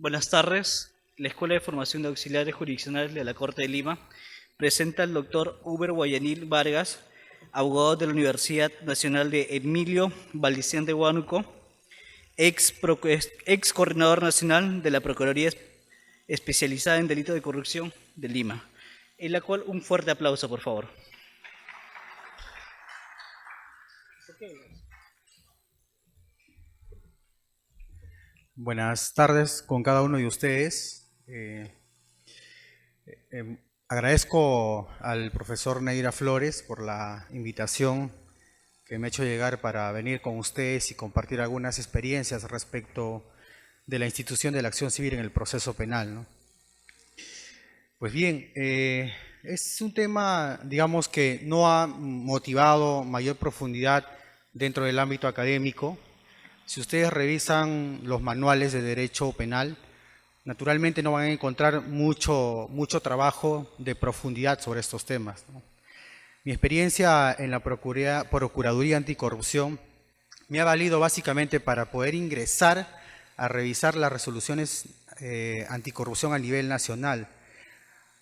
Buenas tardes. La Escuela de Formación de Auxiliares Jurisdiccionales de la Corte de Lima presenta al doctor Uber Guayanil Vargas, abogado de la Universidad Nacional de Emilio Valdicián de Huánuco, ex coordinador nacional de la Procuraduría Especializada en Delitos de Corrupción de Lima, en la cual un fuerte aplauso, por favor. Buenas tardes con cada uno de ustedes. Agradezco al profesor Neira Flores por la invitación que me ha hecho llegar para venir con ustedes y compartir algunas experiencias respecto de la institución de la acción civil en el proceso penal, ¿no? Pues bien, es un tema, digamos, que no ha motivado mayor profundidad dentro del ámbito académico. Si ustedes revisan los manuales de derecho penal, naturalmente no van a encontrar mucho trabajo de profundidad sobre estos temas, ¿no? Mi experiencia en la Procuraduría Anticorrupción me ha valido básicamente para poder ingresar a revisar las resoluciones anticorrupción a nivel nacional.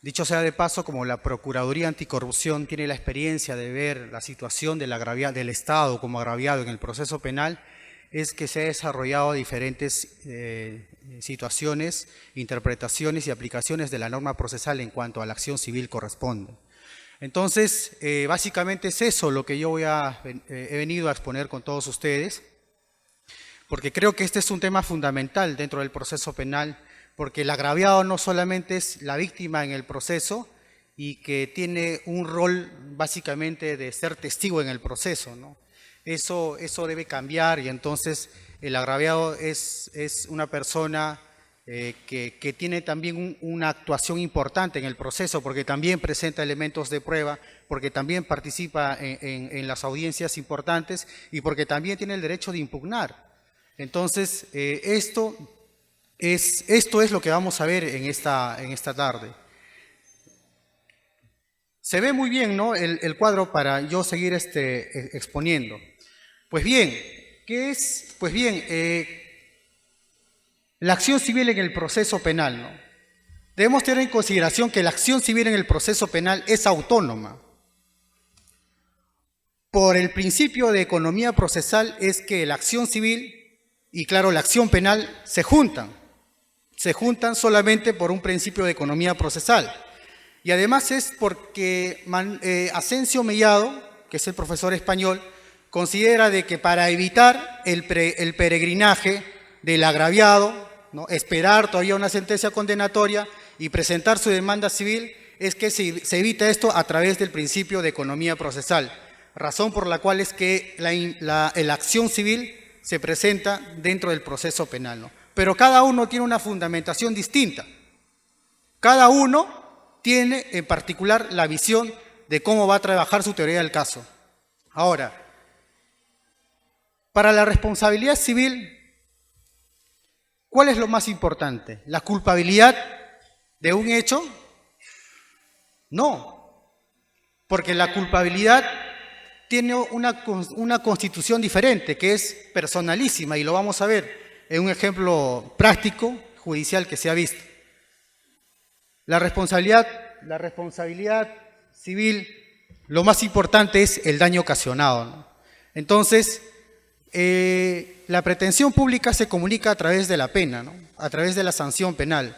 Dicho sea de paso, como la Procuraduría Anticorrupción tiene la experiencia de ver la situación del Estado como agraviado en el proceso penal, es que se ha desarrollado diferentes situaciones, interpretaciones y aplicaciones de la norma procesal en cuanto a la acción civil corresponde. Entonces, básicamente es eso lo que yo he venido a exponer con todos ustedes, porque creo que este es un tema fundamental dentro del proceso penal, porque el agraviado no solamente es la víctima en el proceso y que tiene un rol básicamente de ser testigo en el proceso, ¿no? Eso debe cambiar, y entonces el agraviado es una persona que tiene también una actuación importante en el proceso, porque también presenta elementos de prueba, porque también participa en las audiencias importantes y porque también tiene el derecho de impugnar. Entonces, esto es lo que vamos a ver en esta tarde. Se ve muy bien, ¿no?, el cuadro para yo seguir exponiendo. Pues bien, ¿qué es? Pues bien, la acción civil en el proceso penal, ¿no? Debemos tener en consideración que la acción civil en el proceso penal es autónoma. Por el principio de economía procesal es que la acción civil y, claro, la acción penal se juntan solamente por un principio de economía procesal. Y además es porque Asensio Mellado, que es el profesor español, considera de que para evitar el peregrinaje del agraviado, ¿no?, esperar todavía una sentencia condenatoria y presentar su demanda civil, es que se evita esto a través del principio de economía procesal, razón por la cual es que la acción civil se presenta dentro del proceso penal, ¿no? Pero cada uno tiene una fundamentación distinta. Cada uno tiene en particular la visión de cómo va a trabajar su teoría del caso. Ahora, para la responsabilidad civil, ¿cuál es lo más importante? ¿La culpabilidad de un hecho? No, porque la culpabilidad tiene una constitución diferente, que es personalísima, y lo vamos a ver en un ejemplo práctico, judicial, que se ha visto. La responsabilidad civil, lo más importante es el daño ocasionado, ¿no? Entonces, la pretensión pública se comunica a través de la pena, ¿no?, a través de la sanción penal,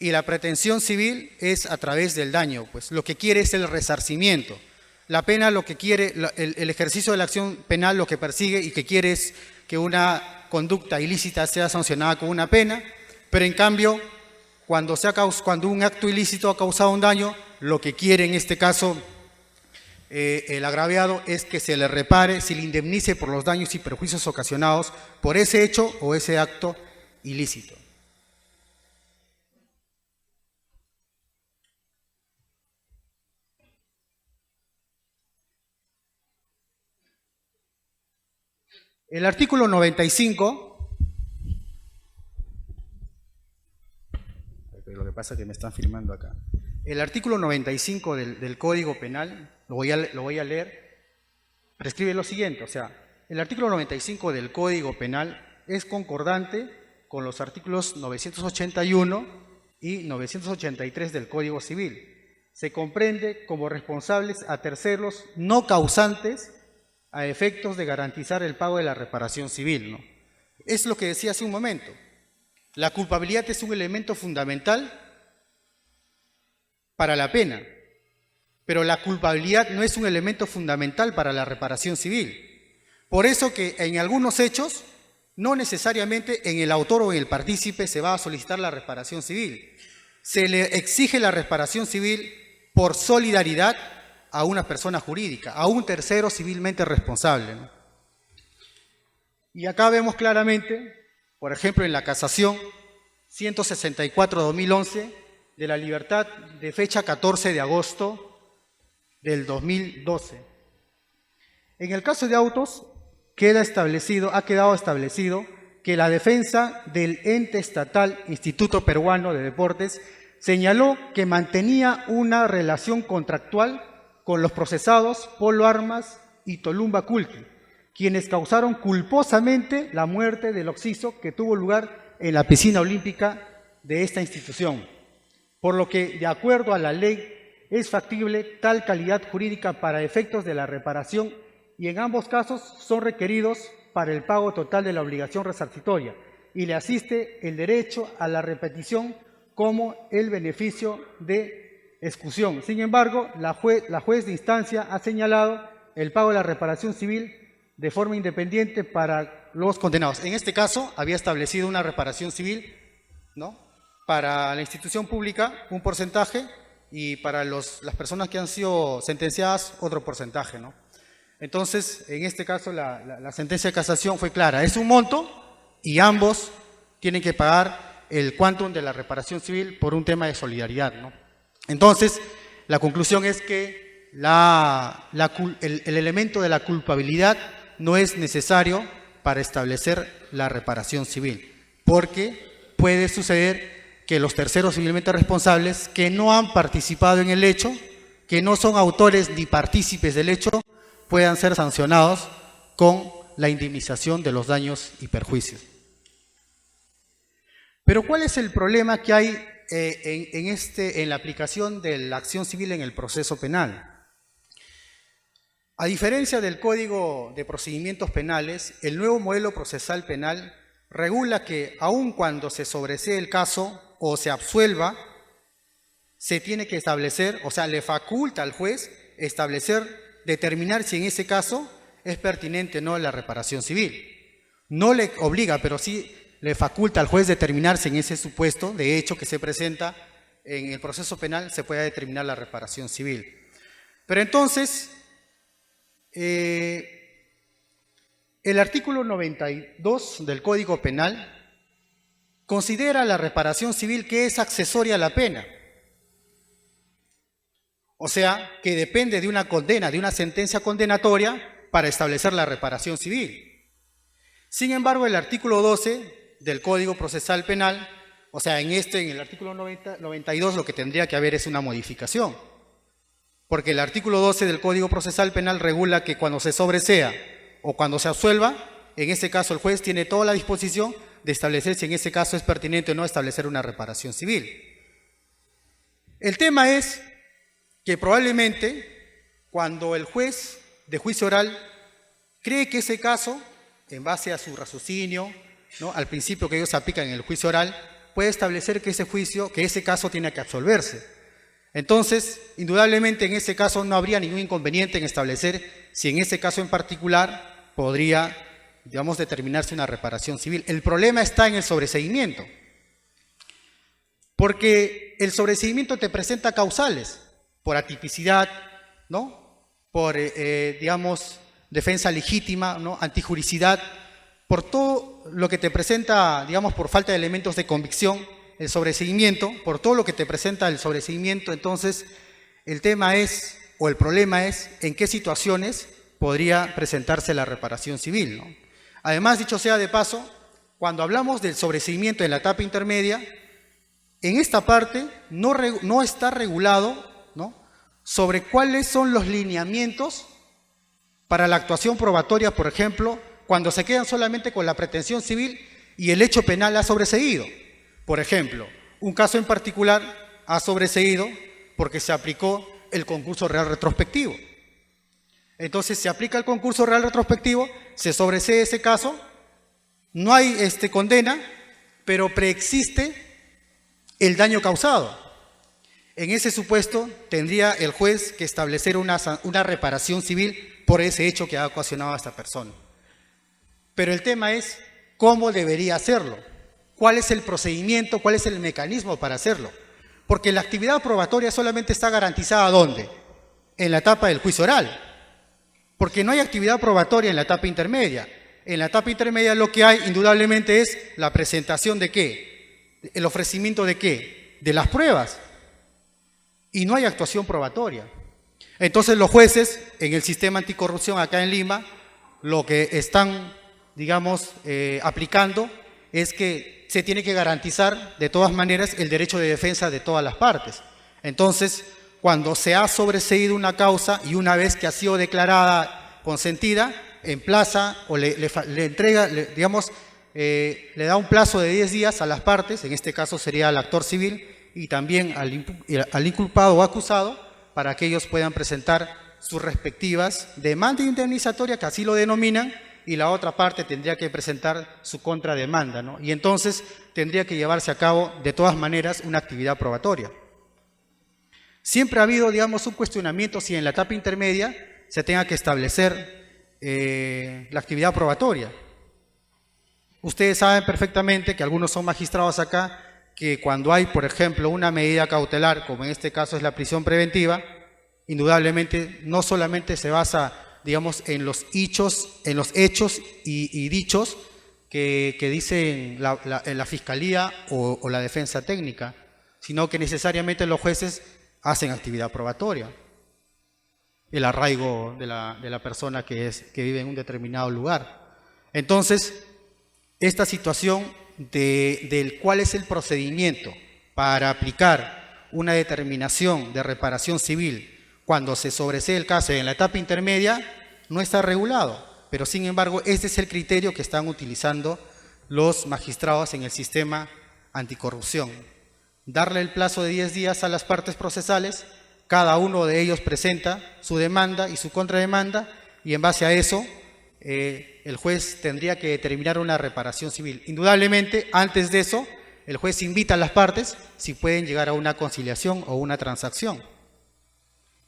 y la pretensión civil es a través del daño, pues lo que quiere es el resarcimiento. La pena lo que quiere, el ejercicio de la acción penal lo que persigue y que quiere es que una conducta ilícita sea sancionada con una pena, pero en cambio, cuando un acto ilícito ha causado un daño, lo que quiere en este caso el agraviado es que se le repare, se le indemnice por los daños y perjuicios ocasionados por ese hecho o ese acto ilícito. El artículo 95, lo que pasa es que me están firmando acá. El artículo 95 del Código Penal, lo voy a leer, prescribe lo siguiente, o sea, el artículo 95 del Código Penal es concordante con los artículos 981 y 983 del Código Civil. Se comprende como responsables a terceros no causantes a efectos de garantizar el pago de la reparación civil, ¿no? Es lo que decía hace un momento. La culpabilidad es un elemento fundamental para la pena, pero la culpabilidad no es un elemento fundamental para la reparación civil. Por eso que en algunos hechos, no necesariamente en el autor o en el partícipe se va a solicitar la reparación civil. Se le exige la reparación civil por solidaridad a una persona jurídica, a un tercero civilmente responsable, ¿no? Y acá vemos claramente, por ejemplo, en la casación 164/2011 de la Libertad de fecha 14 de agosto del 2012. En el caso de autos ha quedado establecido que la defensa del ente estatal Instituto Peruano de Deportes señaló que mantenía una relación contractual con los procesados Polo Armas y Tolumba Culqui, quienes causaron culposamente la muerte del occiso que tuvo lugar en la piscina olímpica de esta institución, por lo que, de acuerdo a la ley, es factible tal calidad jurídica para efectos de la reparación y en ambos casos son requeridos para el pago total de la obligación resarcitoria y le asiste el derecho a la repetición como el beneficio de excusión. Sin embargo, la juez de instancia ha señalado el pago de la reparación civil de forma independiente para los condenados. En este caso, había establecido una reparación civil, ¿no?, para la institución pública, un porcentaje, y para las personas que han sido sentenciadas, otro porcentaje, ¿no? Entonces, en este caso, la sentencia de casación fue clara. Es un monto y ambos tienen que pagar el quantum de la reparación civil por un tema de solidaridad, ¿no? Entonces, la conclusión es que el elemento de la culpabilidad no es necesario para establecer la reparación civil, porque puede suceder que los terceros civilmente responsables que no han participado en el hecho, que no son autores ni partícipes del hecho, puedan ser sancionados con la indemnización de los daños y perjuicios. Pero ¿cuál es el problema que hay en la aplicación de la acción civil en el proceso penal? A diferencia del Código de Procedimientos Penales, el nuevo modelo procesal penal regula que aun cuando se sobresee el caso o se absuelva, se tiene que establecer, o sea, le faculta al juez determinar si en ese caso es pertinente o no la reparación civil. No le obliga, pero sí le faculta al juez determinar si en ese supuesto de hecho que se presenta en el proceso penal se puede determinar la reparación civil. Pero entonces, el artículo 92 del Código Penal considera la reparación civil que es accesoria a la pena. O sea, que depende de una condena, de una sentencia condenatoria para establecer la reparación civil. Sin embargo, el artículo 12 del Código Procesal Penal, o sea, en el artículo 92 lo que tendría que haber es una modificación. Porque el artículo 12 del Código Procesal Penal regula que cuando se sobresea o cuando se absuelva, en ese caso el juez tiene toda la disposición de establecer si en ese caso es pertinente o no establecer una reparación civil. El tema es que probablemente cuando el juez de juicio oral cree que ese caso, en base a su raciocinio, ¿no?, al principio que ellos aplican en el juicio oral, puede establecer que ese caso tiene que absolverse. Entonces, indudablemente en ese caso no habría ningún inconveniente en establecer si en ese caso en particular podría, digamos, determinarse una reparación civil. El problema está en el sobreseimiento, porque el sobreseimiento te presenta causales, por atipicidad, ¿no?, por, digamos, defensa legítima, ¿no?, antijuricidad, por todo lo que te presenta, digamos, por falta de elementos de convicción, el sobreseimiento, por todo lo que te presenta el sobreseimiento. Entonces, el tema es, o el problema es, en qué situaciones podría presentarse la reparación civil, ¿no? Además, dicho sea de paso, cuando hablamos del sobreseimiento en la etapa intermedia, en esta parte no está regulado, ¿no?, sobre cuáles son los lineamientos para la actuación probatoria, por ejemplo, cuando se quedan solamente con la pretensión civil y el hecho penal ha sobreseído. Por ejemplo, un caso en particular ha sobreseído porque se aplicó el concurso real retrospectivo. Entonces se aplica el concurso real retrospectivo, se sobresee ese caso, no hay condena, pero preexiste el daño causado. En ese supuesto tendría el juez que establecer una reparación civil por ese hecho que ha ocasionado a esta persona. Pero el tema es cómo debería hacerlo, cuál es el procedimiento, cuál es el mecanismo para hacerlo. Porque la actividad probatoria solamente está garantizada ¿dónde? En la etapa del juicio oral. Porque no hay actividad probatoria en la etapa intermedia. En la etapa intermedia lo que hay indudablemente es la presentación de ¿qué? El ofrecimiento de ¿qué? De las pruebas. Y no hay actuación probatoria. Entonces los jueces en el sistema anticorrupción acá en Lima lo que están, digamos, aplicando es que se tiene que garantizar de todas maneras el derecho de defensa de todas las partes. Entonces, cuando se ha sobreseído una causa y una vez que ha sido declarada consentida, emplaza o le entrega, le da un plazo de 10 días a las partes, en este caso sería al actor civil y también al inculpado o acusado, para que ellos puedan presentar sus respectivas demandas indemnizatorias, que así lo denominan, y la otra parte tendría que presentar su contrademanda, ¿no? Y entonces tendría que llevarse a cabo de todas maneras una actividad probatoria. Siempre ha habido, digamos, un cuestionamiento si en la etapa intermedia se tenga que establecer la actividad probatoria. Ustedes saben perfectamente que algunos son magistrados acá, que cuando hay, por ejemplo, una medida cautelar, como en este caso es la prisión preventiva, indudablemente no solamente se basa, digamos, en los hechos y dichos que dicen la Fiscalía o la defensa técnica, sino que necesariamente los jueces hacen actividad probatoria. El arraigo de la persona que vive en un determinado lugar. Entonces, esta situación del cuál es el procedimiento para aplicar una determinación de reparación civil cuando se sobresee el caso en la etapa intermedia no está regulado, pero sin embargo este es el criterio que están utilizando los magistrados en el sistema anticorrupción. Darle el plazo de 10 días a las partes procesales, cada uno de ellos presenta su demanda y su contrademanda y en base a eso el juez tendría que determinar una reparación civil. Indudablemente, antes de eso, el juez invita a las partes si pueden llegar a una conciliación o una transacción.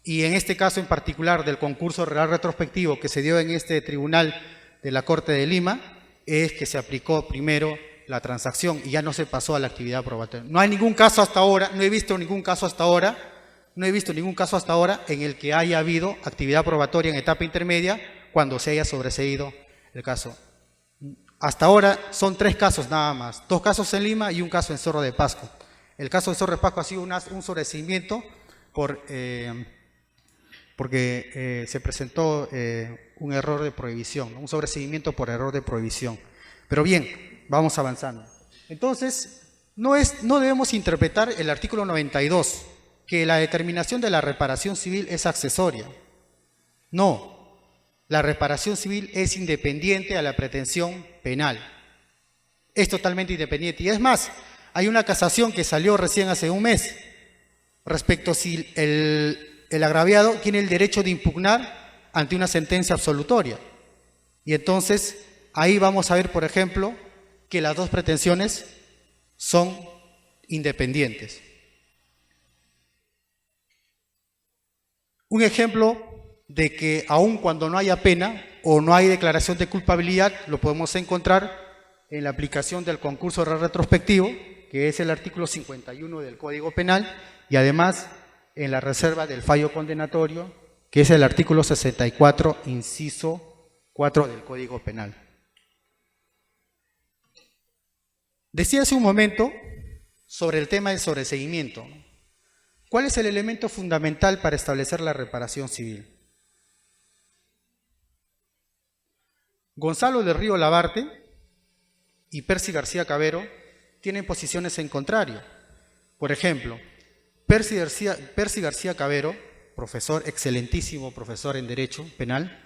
Y en este caso en particular del concurso real retrospectivo que se dio en este tribunal de la Corte de Lima, es que se aplicó primero la transacción y ya no se pasó a la actividad probatoria. No hay ningún caso hasta ahora, no he visto ningún caso hasta ahora en el que haya habido actividad probatoria en etapa intermedia cuando se haya sobreseído el caso. Hasta ahora son 3 casos nada más, 2 casos en Lima y un caso en Cerro de Pasco. El caso de Cerro de Pasco ha sido un sobreseimiento porque se presentó un error de prohibición, un sobreseimiento por error de prohibición. Pero bien, vamos avanzando. Entonces, no debemos interpretar el artículo 92, que la determinación de la reparación civil es accesoria. No. La reparación civil es independiente a la pretensión penal. Es totalmente independiente. Y es más, hay una casación que salió recién hace un mes respecto a si el agraviado tiene el derecho de impugnar ante una sentencia absolutoria. Y entonces, ahí vamos a ver, por ejemplo, que las dos pretensiones son independientes. Un ejemplo de que aun cuando no haya pena o no hay declaración de culpabilidad, lo podemos encontrar en la aplicación del concurso retrospectivo, que es el artículo 51 del Código Penal, y además en la reserva del fallo condenatorio, que es el artículo 64, inciso 4 del Código Penal. Decía hace un momento sobre el tema del sobreseimiento. ¿Cuál es el elemento fundamental para establecer la reparación civil? Gonzalo del Río Labarte y Percy García Cavero tienen posiciones en contrario. Por ejemplo, Percy García Cavero, excelentísimo profesor en Derecho Penal,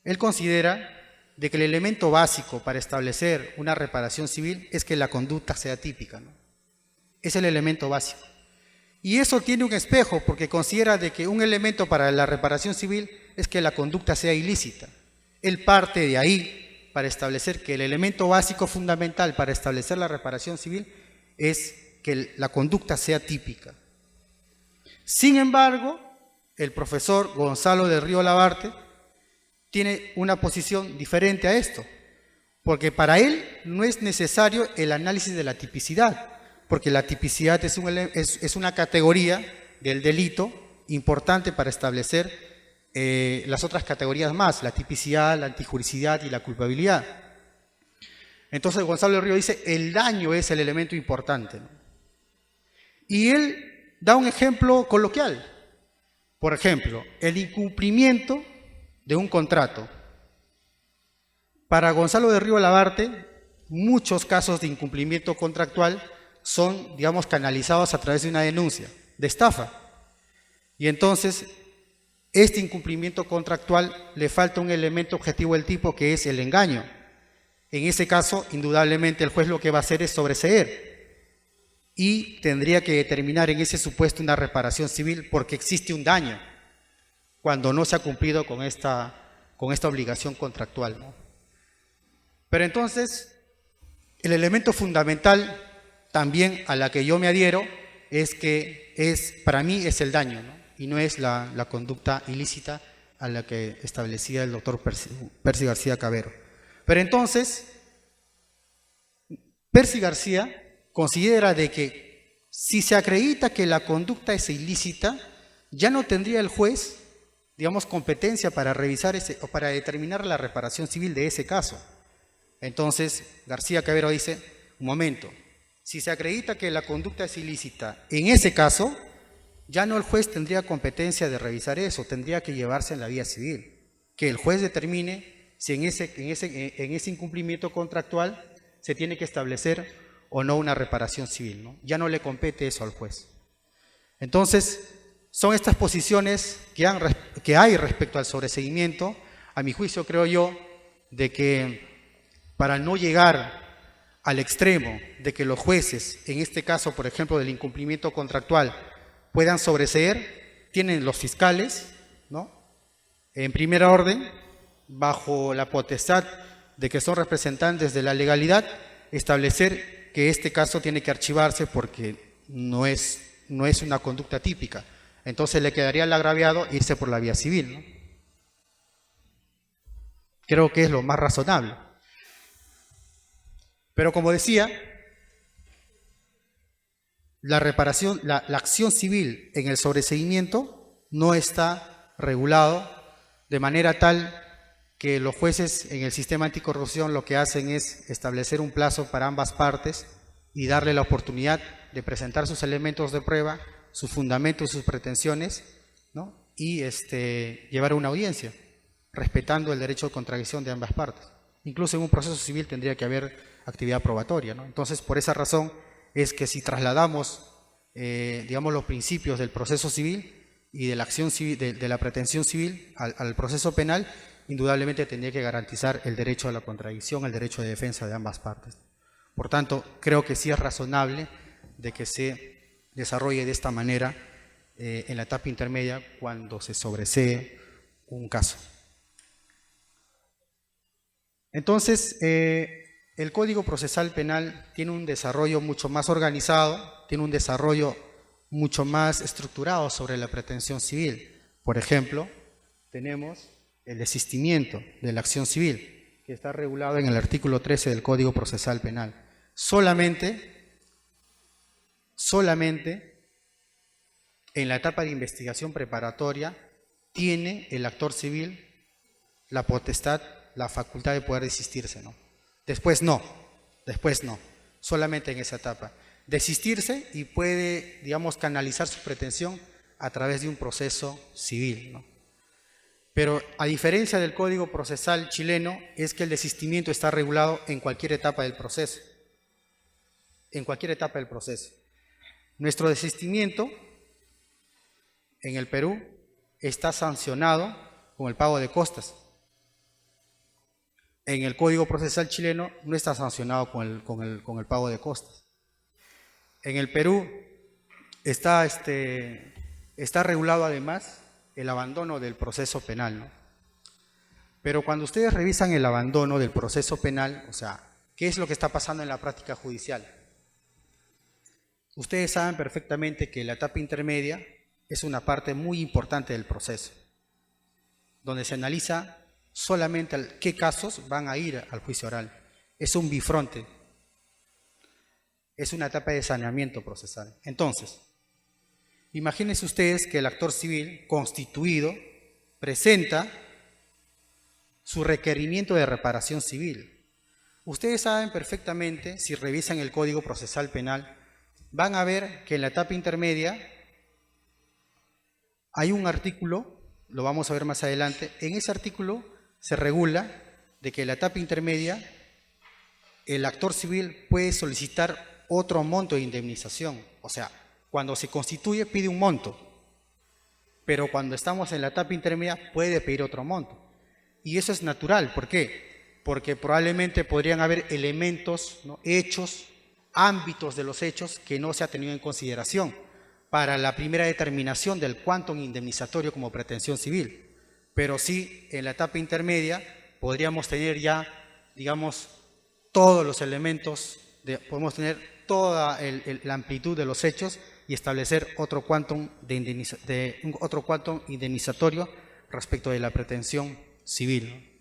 él considera de que el elemento básico para establecer una reparación civil es que la conducta sea típica, ¿no? Es el elemento básico. Y eso tiene un espejo porque considera de que un elemento para la reparación civil es que la conducta sea ilícita. Él parte de ahí para establecer que el elemento básico fundamental para establecer la reparación civil es que la conducta sea típica. Sin embargo, el profesor Gonzalo del Río Labarte tiene una posición diferente a esto, porque para él no es necesario el análisis de la tipicidad, porque la tipicidad es una categoría del delito importante para establecer las otras categorías más, la tipicidad, la antijuricidad y la culpabilidad. Entonces Gonzalo del Río dice, el daño es el elemento importante, ¿no? Y él da un ejemplo coloquial. Por ejemplo, el incumplimiento de un contrato. Para Gonzalo del Río Labarte, muchos casos de incumplimiento contractual son, digamos, canalizados a través de una denuncia de estafa. Y entonces, este incumplimiento contractual le falta un elemento objetivo del tipo que es el engaño. En ese caso, indudablemente, el juez lo que va a hacer es sobreseer y tendría que determinar en ese supuesto una reparación civil porque existe un daño cuando no se ha cumplido con esta obligación contractual, ¿no? Pero entonces, el elemento fundamental también a la que yo me adhiero es que para mí es el daño, ¿no? Y no es la conducta ilícita a la que establecía el doctor Percy García Cavero. Pero entonces, Percy García considera de que si se acredita que la conducta es ilícita, ya no tendría el juez, digamos, competencia para revisar o para determinar la reparación civil de ese caso. Entonces, García Cavero dice, un momento, si se acredita que la conducta es ilícita, en ese caso, ya no el juez tendría competencia de revisar eso, tendría que llevarse en la vía civil, que el juez determine si en ese incumplimiento contractual se tiene que establecer o no una reparación civil, ¿no? Ya no le compete eso al juez. Entonces, son estas posiciones que hay respecto al sobreseguimiento. A mi juicio, creo yo, de que para no llegar al extremo de que los jueces, en este caso, por ejemplo, del incumplimiento contractual, puedan sobreseer, tienen los fiscales, ¿no?, en primera orden, bajo la potestad de que son representantes de la legalidad, establecer que este caso tiene que archivarse porque no es una conducta típica. Entonces le quedaría al agraviado irse por la vía civil, ¿no? Creo que es lo más razonable. Pero como decía, la reparación, la acción civil en el sobreseguimiento no está regulado de manera tal que los jueces en el sistema anticorrupción lo que hacen es establecer un plazo para ambas partes y darle la oportunidad de presentar sus elementos de prueba, sus fundamentos, sus pretensiones, ¿no?, y llevar a una audiencia, respetando el derecho de contradicción de ambas partes. Incluso en un proceso civil tendría que haber actividad probatoria, ¿no? Entonces, por esa razón es que si trasladamos, digamos, los principios del proceso civil y de la acción civil, de la pretensión civil al proceso penal, indudablemente tendría que garantizar el derecho a la contradicción, el derecho de defensa de ambas partes. Por tanto, creo que sí es razonable de que se desarrolle de esta manera en la etapa intermedia cuando se sobresee un caso. Entonces, el Código Procesal Penal tiene un desarrollo mucho más organizado, tiene un desarrollo mucho más estructurado sobre la pretensión civil. Por ejemplo, tenemos el desistimiento de la acción civil, que está regulado en el artículo 13 del Código Procesal Penal. Solamente en la etapa de investigación preparatoria tiene el actor civil la potestad, la facultad de poder desistirse, ¿no? Después no, solamente en esa etapa. Desistirse y puede, digamos, canalizar su pretensión a través de un proceso civil, ¿no? Pero a diferencia del Código Procesal chileno, es que el desistimiento está regulado en cualquier etapa del proceso. En cualquier etapa del proceso. Nuestro desistimiento en el Perú está sancionado con el pago de costas. en el Código Procesal chileno no está sancionado con el pago de costas. En el Perú está regulado además el abandono del proceso penal, ¿no? Pero cuando ustedes revisan el abandono del proceso penal, o sea, ¿qué es lo que está pasando en la práctica judicial? Ustedes saben perfectamente que la etapa intermedia es una parte muy importante del proceso, donde se analiza solamente qué casos van a ir al juicio oral. Es un bifronte, es una etapa de saneamiento procesal. Entonces, imagínense ustedes que el actor civil constituido presenta su requerimiento de reparación civil. Ustedes saben perfectamente, si revisan el Código Procesal Penal, van a ver que en la etapa intermedia hay un artículo, lo vamos a ver más adelante, en ese artículo se regula de que en la etapa intermedia el actor civil puede solicitar otro monto de indemnización. O sea, cuando se constituye pide un monto, pero cuando estamos en la etapa intermedia puede pedir otro monto. Y eso es natural. ¿Por qué? Porque probablemente podrían haber elementos, ¿no?, hechos, ámbitos de los hechos que no se ha tenido en consideración para la primera determinación del quantum indemnizatorio como pretensión civil. Pero sí, en la etapa intermedia podríamos tener ya, digamos, todos los elementos, podemos tener toda la amplitud de los hechos y establecer otro quantum indemnizatorio respecto de la pretensión civil, ¿no?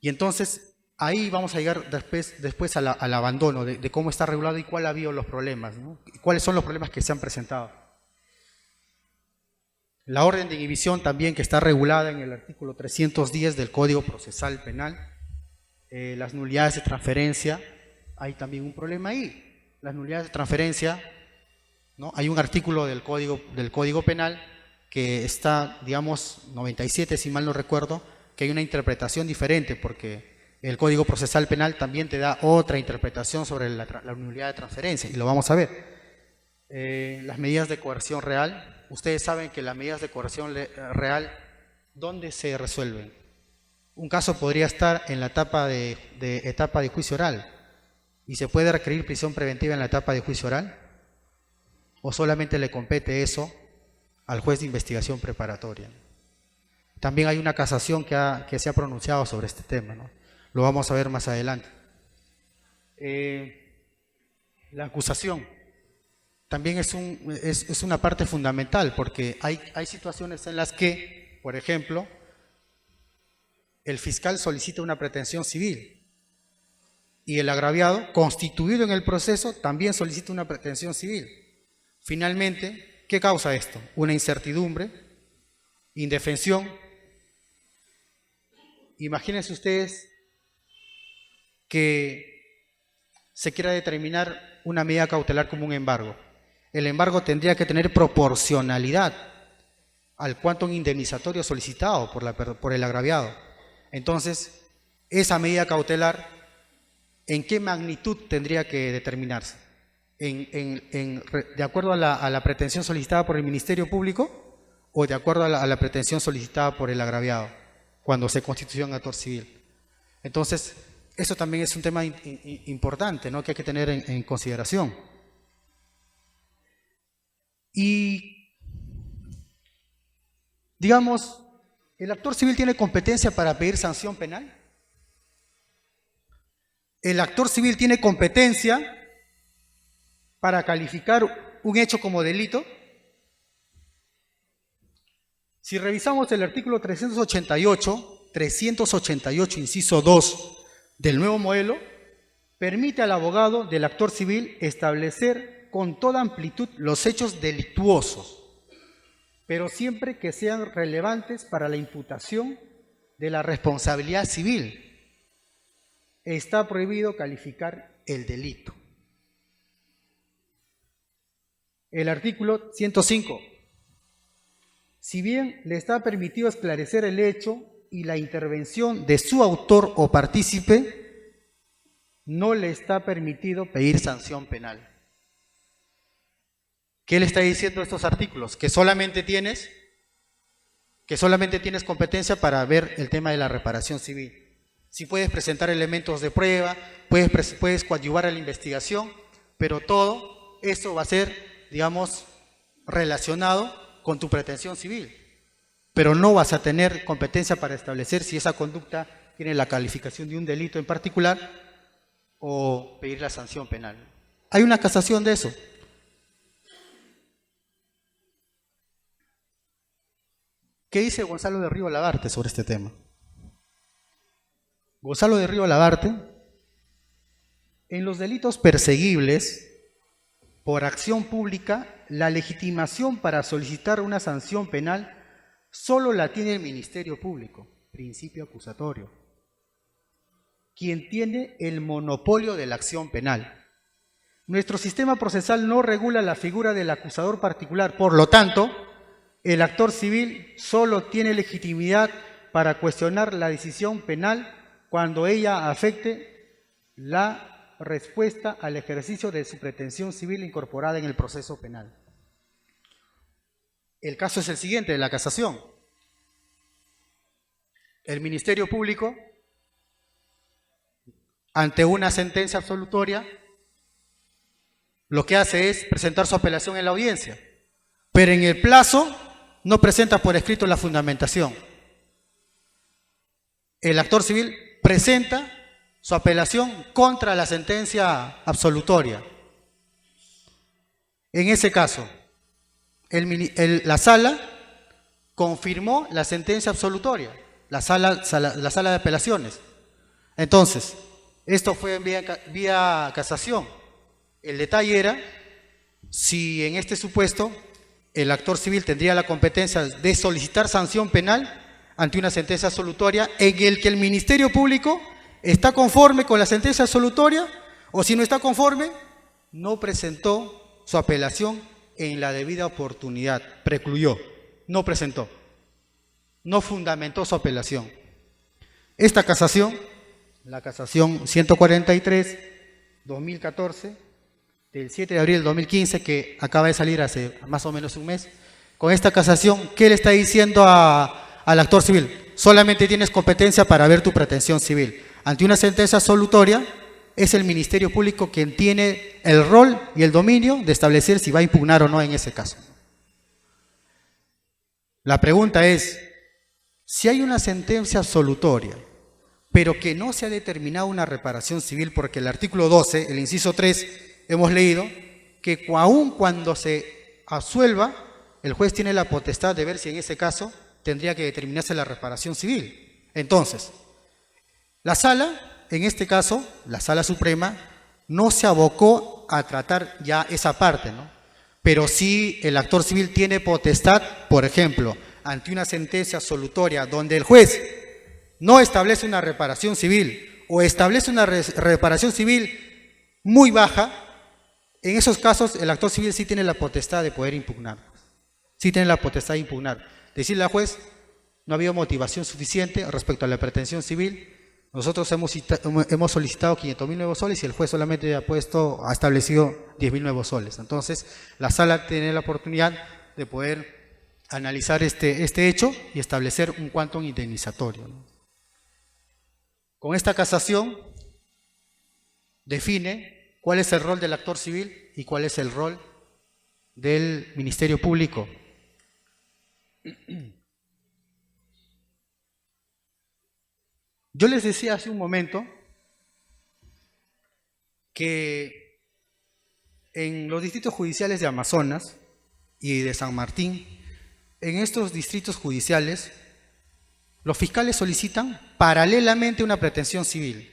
Y entonces ahí vamos a llegar después al abandono de cómo está regulado y cuál ha habido los problemas, ¿no? Y cuáles son los problemas que se han presentado. La orden de inhibición también, que está regulada en el artículo 310 del Código Procesal Penal. Las nulidades de transferencia, hay también un problema ahí. Las nulidades de transferencia, ¿no? Hay un artículo del Código Penal que está, digamos, 97, si mal no recuerdo, que hay una interpretación diferente, porque el Código Procesal Penal también te da otra interpretación sobre la nulidad de transferencia, y lo vamos a ver. Las medidas de coerción real, ustedes saben que las medidas de coerción real, ¿dónde se resuelven? Un caso podría estar en la etapa de juicio oral, y se puede requerir prisión preventiva en la etapa de juicio oral, o solamente le compete eso al juez de investigación preparatoria. También hay una casación que se ha pronunciado sobre este tema, ¿no? Lo vamos a ver más adelante. La acusación también es una parte fundamental, porque hay situaciones en las que, por ejemplo, el fiscal solicita una pretensión civil y el agraviado, constituido en el proceso, también solicita una pretensión civil. Finalmente, ¿qué causa esto? Una incertidumbre, indefensión. Imagínense ustedes que se quiera determinar una medida cautelar como un embargo. El embargo tendría que tener proporcionalidad al quantum indemnizatorio solicitado por el agraviado. Entonces, esa medida cautelar, ¿en qué magnitud tendría que determinarse? ¿De acuerdo a la pretensión solicitada por el Ministerio Público o de acuerdo a la pretensión solicitada por el agraviado cuando se constituyó un actor civil? Entonces, eso también es un tema importante, ¿no?, que hay que tener en consideración. Y, digamos, ¿el actor civil tiene competencia para pedir sanción penal? ¿El actor civil tiene competencia para calificar un hecho como delito? Si revisamos el artículo 388, inciso 2 del nuevo modelo, permite al abogado del actor civil establecer con toda amplitud los hechos delictuosos, pero siempre que sean relevantes para la imputación de la responsabilidad civil. Está prohibido calificar el delito. El artículo 105. Si bien le está permitido esclarecer el hecho y la intervención de su autor o partícipe, no le está permitido pedir sanción penal. ¿Qué le está diciendo estos artículos? Que solamente tienes competencia para ver el tema de la reparación civil. Si puedes presentar elementos de prueba, puedes coadyuvar a la investigación, pero todo eso va a ser, digamos, relacionado con tu pretensión civil. Pero no vas a tener competencia para establecer si esa conducta tiene la calificación de un delito en particular o pedir la sanción penal. Hay una casación de eso. ¿Qué dice Gonzalo de Río Labarte sobre este tema? Gonzalo de Río Labarte, en los delitos perseguibles por acción pública, la legitimación para solicitar una sanción penal solo la tiene el Ministerio Público, principio acusatorio, quien tiene el monopolio de la acción penal. Nuestro sistema procesal no regula la figura del acusador particular, por lo tanto, el actor civil solo tiene legitimidad para cuestionar la decisión penal cuando ella afecte la respuesta al ejercicio de su pretensión civil incorporada en el proceso penal. El caso es el siguiente, de la casación. El Ministerio Público, ante una sentencia absolutoria, lo que hace es presentar su apelación en la audiencia, pero en el plazo no presenta por escrito la fundamentación. El actor civil presenta su apelación contra la sentencia absolutoria. En ese caso, la sala confirmó la sentencia absolutoria, la sala de apelaciones. Entonces, esto fue en vía casación. El detalle era si en este supuesto el actor civil tendría la competencia de solicitar sanción penal ante una sentencia absolutoria en el que el Ministerio Público está conforme con la sentencia absolutoria, o si no está conforme, no presentó su apelación en la debida oportunidad, precluyó, no presentó, no fundamentó su apelación. Esta casación, la casación 143-2014, del 7 de abril del 2015, que acaba de salir hace más o menos un mes, con esta casación, ¿qué le está diciendo al actor civil? Solamente tienes competencia para ver tu pretensión civil. Ante una sentencia absolutoria, es el Ministerio Público quien tiene el rol y el dominio de establecer si va a impugnar o no en ese caso. La pregunta es, si hay una sentencia absolutoria, pero que no se ha determinado una reparación civil, porque el artículo 12, el inciso 3, hemos leído que aun cuando se absuelva, el juez tiene la potestad de ver si en ese caso tendría que determinarse la reparación civil. Entonces, la sala, en este caso, la Sala Suprema, no se abocó a tratar ya esa parte, ¿no? Pero sí el actor civil tiene potestad, por ejemplo, ante una sentencia absolutoria donde el juez no establece una reparación civil o establece una reparación civil muy baja. En esos casos, el actor civil sí tiene la potestad de poder impugnar. Sí tiene la potestad de impugnar. Decirle al juez, no ha habido motivación suficiente respecto a la pretensión civil. Nosotros hemos solicitado 500.000 nuevos soles y el juez solamente ha establecido 10.000 nuevos soles. Entonces, la sala tiene la oportunidad de poder analizar este hecho y establecer un quantum indemnizatorio, ¿no? Con esta casación define cuál es el rol del actor civil y cuál es el rol del Ministerio Público. Yo les decía hace un momento que en los distritos judiciales de Amazonas y de San Martín, en estos distritos judiciales, los fiscales solicitan paralelamente una pretensión civil.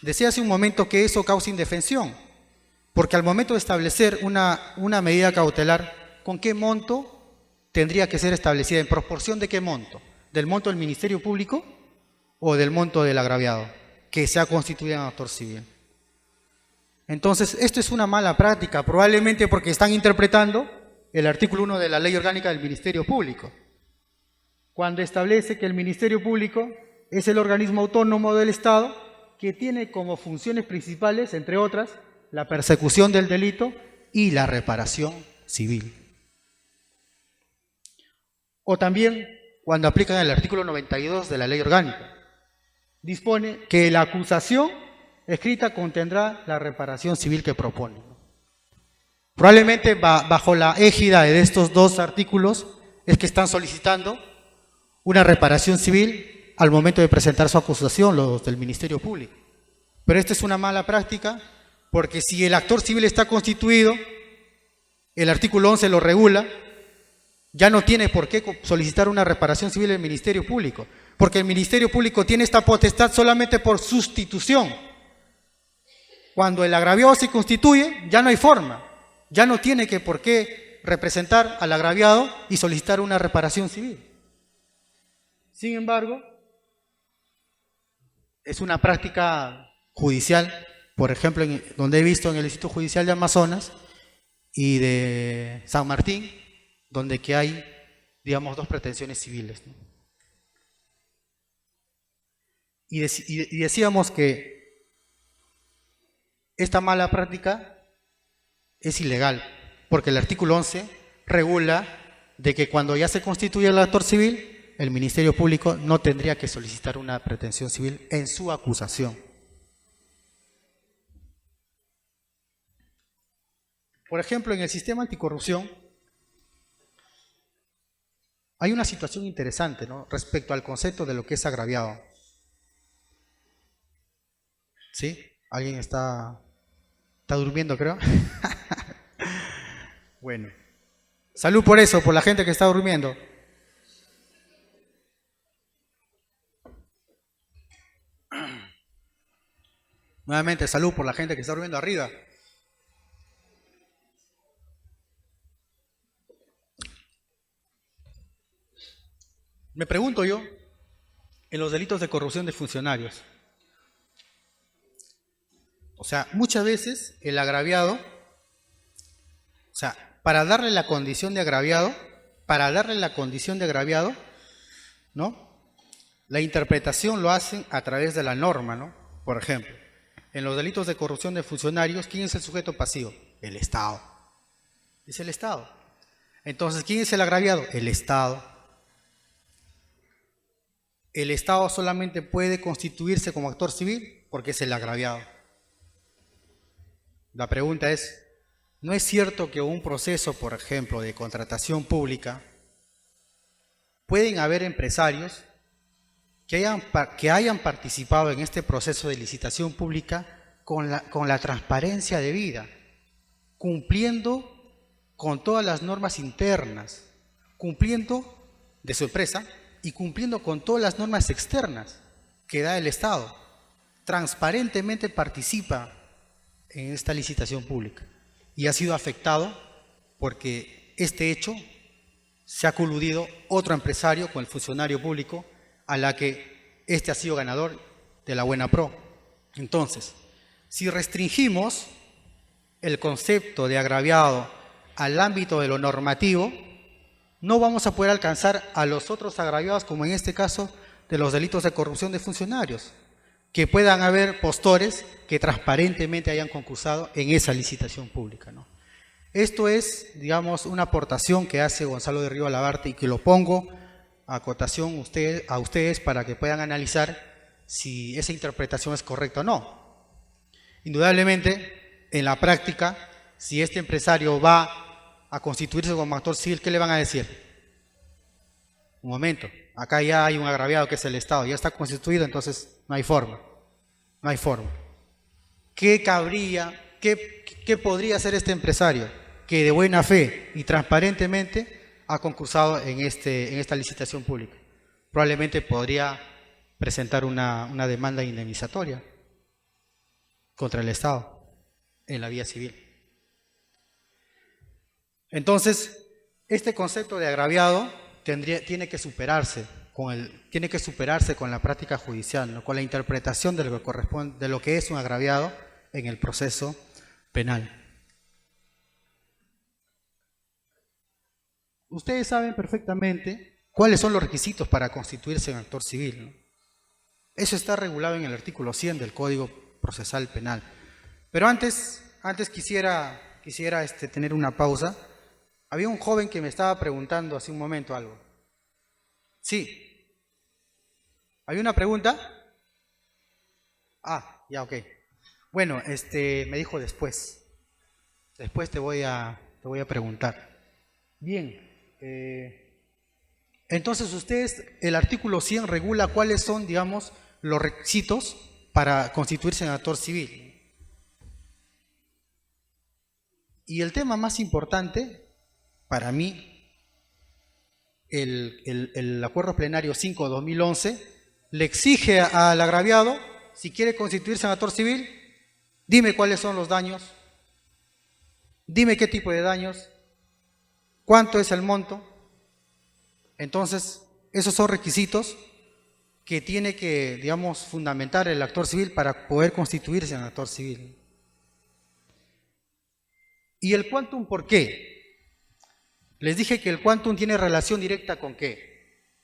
Decía hace un momento que eso causa indefensión, porque al momento de establecer una medida cautelar, ¿con qué monto tendría que ser establecida? ¿En proporción de qué monto? ¿Del monto del Ministerio Público o del monto del agraviado que se ha constituido en actor civil? Entonces, esto es una mala práctica, probablemente porque están interpretando el artículo 1 de la Ley Orgánica del Ministerio Público, cuando establece que el Ministerio Público es el organismo autónomo del Estado que tiene como funciones principales, entre otras, la persecución del delito y la reparación civil. O también cuando aplican el artículo 92 de la Ley Orgánica, dispone que la acusación escrita contendrá la reparación civil que propone. Probablemente bajo la égida de estos dos artículos es que están solicitando una reparación civil al momento de presentar su acusación los del Ministerio Público. Pero esta es una mala práctica porque si el actor civil está constituido, el artículo 11 lo regula, ya no tiene por qué solicitar una reparación civil del Ministerio Público, porque el Ministerio Público tiene esta potestad solamente por sustitución. Cuando el agraviado se constituye, ya no hay forma, ya no tiene por qué representar al agraviado y solicitar una reparación civil. Sin embargo, es una práctica judicial, por ejemplo, donde he visto en el Distrito Judicial de Amazonas y de San Martín, donde que hay, digamos, dos pretensiones civiles, ¿no? Y decíamos que esta mala práctica es ilegal, porque el artículo 11 regula de que cuando ya se constituye el actor civil, el Ministerio Público no tendría que solicitar una pretensión civil en su acusación. Por ejemplo, en el sistema anticorrupción hay una situación interesante, ¿no?, respecto al concepto de lo que es agraviado. ¿Sí? ¿Alguien está durmiendo, creo? Bueno. Salud por eso, por la gente que está durmiendo. Nuevamente, salud por la gente que está durmiendo arriba. Me pregunto yo, en los delitos de corrupción de funcionarios, o sea, muchas veces el agraviado, o sea, para darle la condición de agraviado, ¿no?, la interpretación lo hacen a través de la norma, ¿no? Por ejemplo, en los delitos de corrupción de funcionarios, ¿quién es el sujeto pasivo? El Estado. Es el Estado. Entonces, ¿quién es el agraviado? El Estado. El Estado solamente puede constituirse como actor civil porque es el agraviado. La pregunta es, ¿no es cierto que un proceso, por ejemplo, de contratación pública, pueden haber empresarios que hayan participado en este proceso de licitación pública con la transparencia debida, cumpliendo con todas las normas internas, cumpliendo de su empresa y cumpliendo con todas las normas externas que da el Estado? Transparentemente participa en esta licitación pública y ha sido afectado porque este hecho se ha coludido otro empresario con el funcionario público a la que este ha sido ganador de la buena pro. Entonces, si restringimos el concepto de agraviado al ámbito de lo normativo, no vamos a poder alcanzar a los otros agraviados, como en este caso de los delitos de corrupción de funcionarios, que puedan haber postores que transparentemente hayan concursado en esa licitación pública, ¿no? Esto es, digamos, una aportación que hace Gonzalo de Río Alabarte y que lo pongo a cotación a ustedes para que puedan analizar si esa interpretación es correcta o no. Indudablemente, en la práctica, si este empresario va a constituirse como actor civil, ¿qué le van a decir? Un momento, acá ya hay un agraviado que es el Estado, ya está constituido, entonces no hay forma. No hay forma. ¿Qué cabría, qué podría hacer este empresario que de buena fe y transparentemente ha concursado en esta licitación pública? Probablemente podría presentar una demanda indemnizatoria contra el Estado en la vía civil. Entonces, este concepto de agraviado tiene que superarse con la práctica judicial, ¿no?, con la interpretación de lo que corresponde, de lo que es un agraviado en el proceso penal. Ustedes saben perfectamente cuáles son los requisitos para constituirse en actor civil, ¿no? Eso está regulado en el artículo 100 del Código Procesal Penal. Pero antes quisiera tener una pausa. Había un joven que me estaba preguntando hace un momento algo. Sí. ¿Hay una pregunta? Ah, ya, ok. Bueno, me dijo después. Después te voy a preguntar. Bien. Entonces ustedes, el artículo 100 regula cuáles son, digamos, los requisitos para constituirse en actor civil. Y el tema más importante, para mí, el Acuerdo Plenario 5/2011, le exige al agraviado, si quiere constituirse en actor civil, dime cuáles son los daños, dime qué tipo de daños, cuánto es el monto. Entonces, esos son requisitos que tiene que, digamos, fundamentar el actor civil para poder constituirse en actor civil. ¿Y el quantum por qué? Les dije que el quantum tiene relación directa ¿con qué?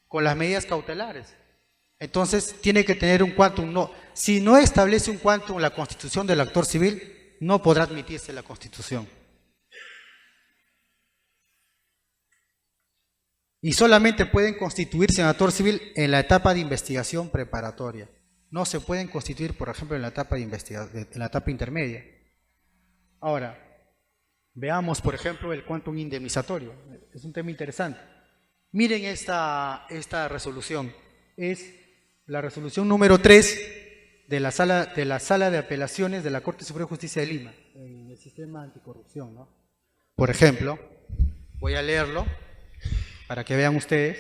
Con las medidas cautelares. Entonces, tiene que tener un quantum. No, si no establece un quantum la constitución del actor civil, no podrá admitirse la constitución. Y solamente pueden constituirse en actor civil en la etapa de investigación preparatoria. No se pueden constituir, por ejemplo, en la etapa de investigación, en la etapa intermedia. Ahora, veamos, por ejemplo, el quantum indemnizatorio. Es un tema interesante. Miren esta resolución. Es la resolución número 3 de la Sala de Apelaciones de la Corte Suprema de Justicia de Lima, en el sistema anticorrupción, ¿no? Por ejemplo, voy a leerlo para que vean ustedes.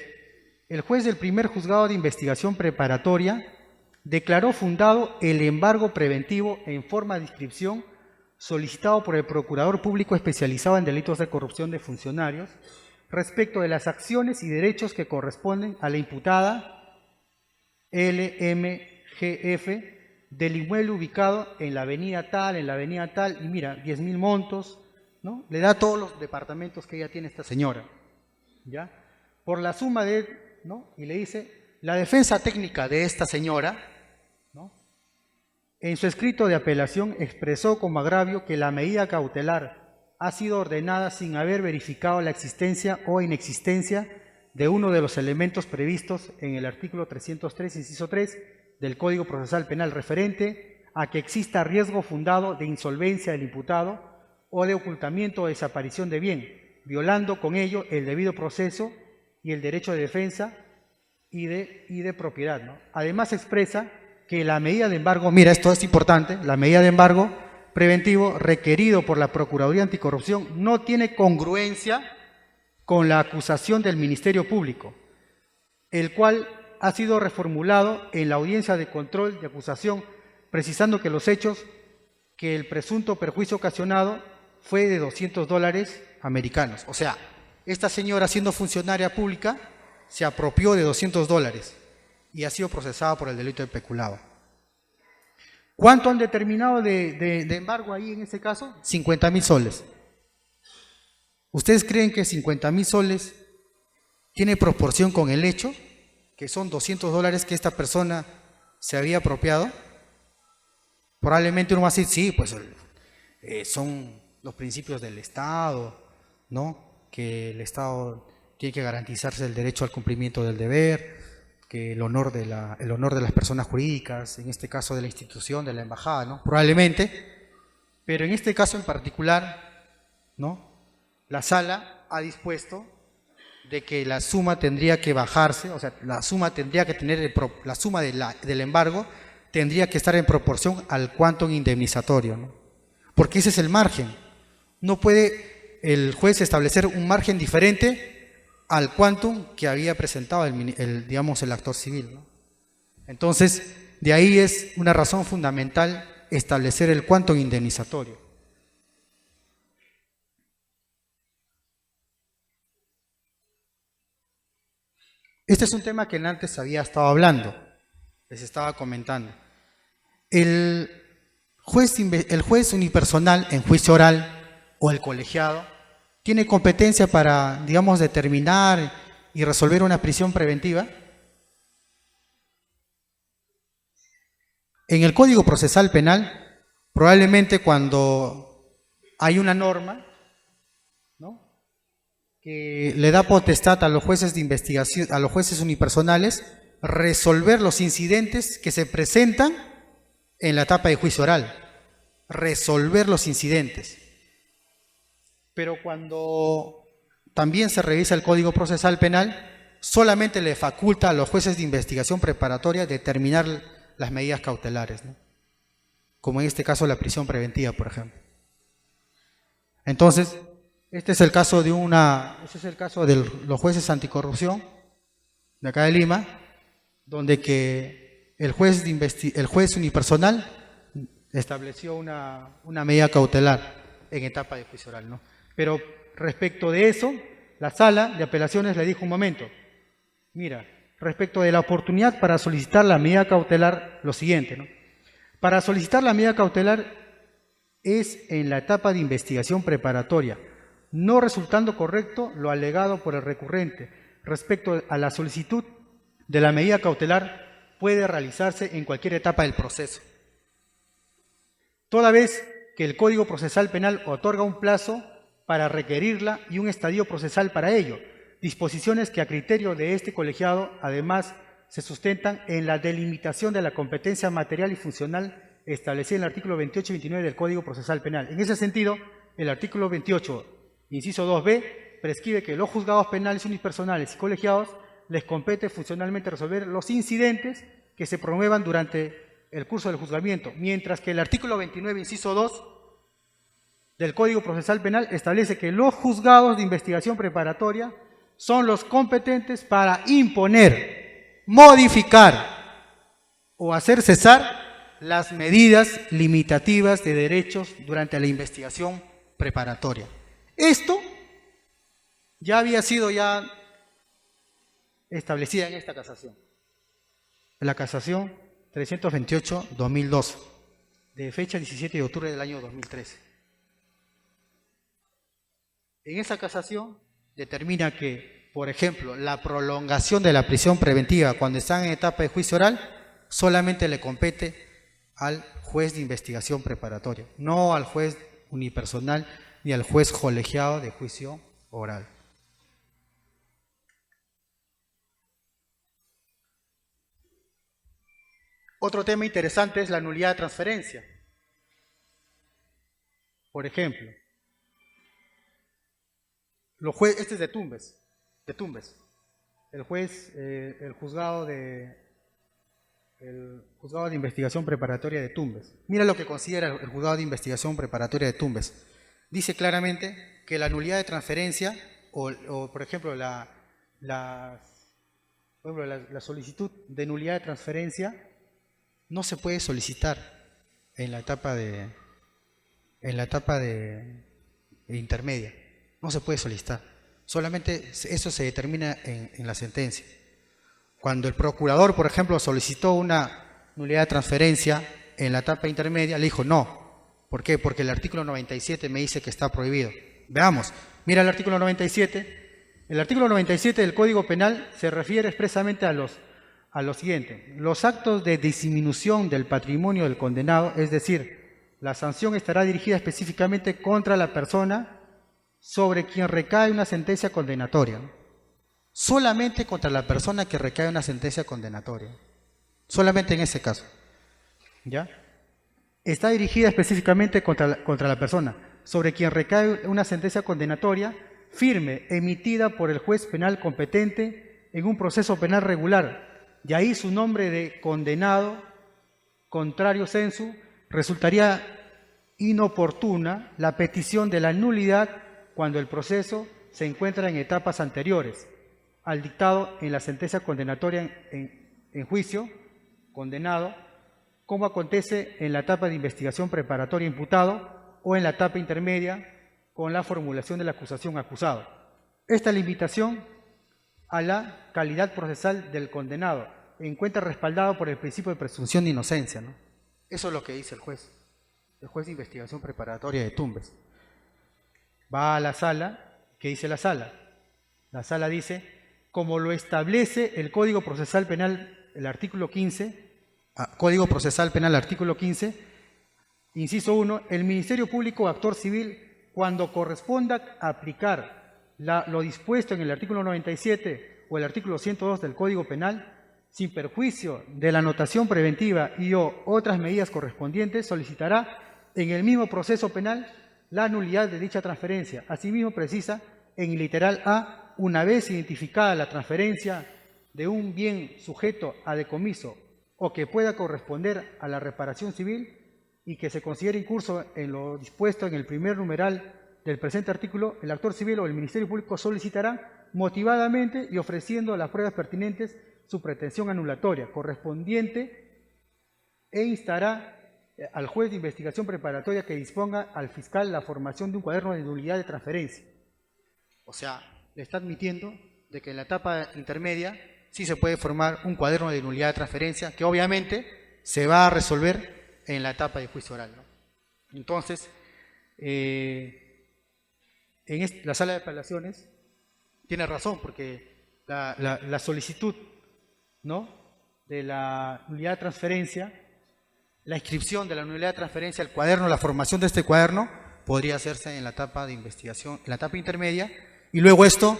El juez del primer juzgado de investigación preparatoria declaró fundado el embargo preventivo en forma de inscripción solicitado por el Procurador Público especializado en delitos de corrupción de funcionarios respecto de las acciones y derechos que corresponden a la imputada LMGF del inmueble ubicado en la avenida tal, y mira, 10.000 montos, ¿no? Le da todos los departamentos que ella tiene esta señora, ¿ya? Por la suma de, ¿no? Y le dice, la defensa técnica de esta señora, ¿no?, en su escrito de apelación expresó como agravio que la medida cautelar ha sido ordenada sin haber verificado la existencia o inexistencia de uno de los elementos previstos en el artículo 303, inciso 3 del Código Procesal Penal referente a que exista riesgo fundado de insolvencia del imputado o de ocultamiento o desaparición de bien, violando con ello el debido proceso y el derecho de defensa y de propiedad, ¿no? Además expresa que la medida de embargo, mira, esto es importante, la medida de embargo preventivo requerido por la Procuraduría Anticorrupción no tiene congruencia con la acusación del Ministerio Público, el cual ha sido reformulado en la audiencia de control de acusación, precisando que los hechos, que el presunto perjuicio ocasionado fue de $200 americanos. O sea, esta señora, siendo funcionaria pública, se apropió de $200 y ha sido procesada por el delito de peculado. ¿Cuánto han determinado de embargo ahí en ese caso? 50.000 soles. ¿Ustedes creen que 50.000 soles tiene proporción con el hecho, que son $200 que esta persona se había apropiado? Probablemente uno va a decir, sí, pues son los principios del Estado, ¿no? Que el Estado tiene que garantizarse el derecho al cumplimiento del deber, que el honor de las personas jurídicas, en este caso de la institución, de la embajada, ¿no? Probablemente, pero en este caso en particular, ¿no?, la Sala ha dispuesto de que la suma tendría que bajarse, o sea, la suma tendría que tener, la suma del embargo tendría que estar en proporción al quantum indemnizatorio, ¿no? Porque ese es el margen. No puede el juez establecer un margen diferente al quantum que había presentado el actor civil, ¿no? Entonces, de ahí es una razón fundamental establecer el quantum indemnizatorio. Este es un tema que antes había estado hablando, les estaba comentando. El juez unipersonal en juicio oral o el colegiado tiene competencia para, digamos, determinar y resolver una prisión preventiva. En el Código Procesal Penal, probablemente cuando hay una norma, ¿no?, que le da potestad a los jueces de investigación, a los jueces unipersonales, resolver los incidentes que se presentan en la etapa de juicio oral, resolver los incidentes. Pero cuando también se revisa el Código Procesal Penal, solamente le faculta a los jueces de investigación preparatoria determinar las medidas cautelares, ¿no? Como en este caso la prisión preventiva, por ejemplo. Entonces, este es el caso de los jueces anticorrupción de acá de Lima, donde que el juez unipersonal estableció una medida cautelar en etapa de juicio oral, ¿no? Pero respecto de eso, la sala de apelaciones le dijo un momento, mira, respecto de la oportunidad para solicitar la medida cautelar, lo siguiente, ¿no? Para solicitar la medida cautelar es en la etapa de investigación preparatoria, no resultando correcto lo alegado por el recurrente respecto a la solicitud de la medida cautelar puede realizarse en cualquier etapa del proceso. Toda vez que el Código Procesal Penal otorga un plazo para requerirla y un estadio procesal para ello, disposiciones que a criterio de este colegiado además se sustentan en la delimitación de la competencia material y funcional establecida en el artículo 28 y 29 del Código Procesal Penal. En ese sentido, el artículo 28, inciso 2b, prescribe que los juzgados penales unipersonales y colegiados les compete funcionalmente resolver los incidentes que se promuevan durante el curso del juzgamiento, mientras que el artículo 29, inciso 2 del Código Procesal Penal establece que los juzgados de investigación preparatoria son los competentes para imponer, modificar o hacer cesar las medidas limitativas de derechos durante la investigación preparatoria. Esto ya había sido establecida en esta casación, en la casación 328-2012, de fecha 17 de octubre del año 2013. En esa casación determina que, por ejemplo, la prolongación de la prisión preventiva cuando están en etapa de juicio oral solamente le compete al juez de investigación preparatoria, no al juez unipersonal ni al juez colegiado de juicio oral. Otro tema interesante es la nulidad de transferencia. Por ejemplo, este es de Tumbes. El juzgado de investigación preparatoria de Tumbes. Mira lo que considera el juzgado de investigación preparatoria de Tumbes. Dice claramente que la nulidad de transferencia o por ejemplo, la solicitud de nulidad de transferencia no se puede solicitar en la etapa de intermedia. No se puede solicitar. Solamente eso se determina en la sentencia. Cuando el procurador, por ejemplo, solicitó una nulidad de transferencia en la etapa intermedia, le dijo no. ¿Por qué? Porque el artículo 97 me dice que está prohibido. Veamos, mira el artículo 97. El artículo 97 del Código Penal se refiere expresamente a lo siguiente. Los actos de disminución del patrimonio del condenado, es decir, la sanción estará dirigida específicamente contra la persona sobre quien recae una sentencia condenatoria. Solamente contra la persona que recae una sentencia condenatoria. Solamente en ese caso. ¿Ya? Está dirigida específicamente contra la persona sobre quien recae una sentencia condenatoria firme, emitida por el juez penal competente en un proceso penal regular. Y ahí su nombre de condenado, contrario sensu, resultaría inoportuna la petición de la nulidad cuando el proceso se encuentra en etapas anteriores al dictado en la sentencia condenatoria en juicio, condenado, como acontece en la etapa de investigación preparatoria imputado o en la etapa intermedia con la formulación de la acusación acusado. Esta limitación a la calidad procesal del condenado encuentra respaldado por el principio de presunción de inocencia, ¿no? Eso es lo que dice el juez de investigación preparatoria de Tumbes. Va a la sala, ¿qué dice la sala? La sala dice, como lo establece el Código Procesal Penal, el artículo 15, Código Procesal Penal, artículo 15, inciso 1, el Ministerio Público o actor civil, cuando corresponda aplicar lo dispuesto en el artículo 97 o el artículo 102 del Código Penal, sin perjuicio de la anotación preventiva y o otras medidas correspondientes, solicitará en el mismo proceso penal la nulidad de dicha transferencia. Asimismo, precisa en el literal A, una vez identificada la transferencia de un bien sujeto a decomiso o que pueda corresponder a la reparación civil y que se considere incurso en lo dispuesto en el primer numeral del presente artículo, el actor civil o el Ministerio Público solicitará motivadamente y ofreciendo las pruebas pertinentes su pretensión anulatoria correspondiente e instará al juez de investigación preparatoria que disponga al fiscal la formación de un cuaderno de nulidad de transferencia. O sea, le está admitiendo de que en la etapa intermedia sí se puede formar un cuaderno de nulidad de transferencia que obviamente se va a resolver en la etapa de juicio oral, ¿no? Entonces, la sala de apelaciones tiene razón porque la solicitud, ¿no?, de la nulidad de transferencia, la inscripción de la nulidad de transferencia, el cuaderno, la formación de este cuaderno podría hacerse en la etapa de investigación, en la etapa intermedia, y luego esto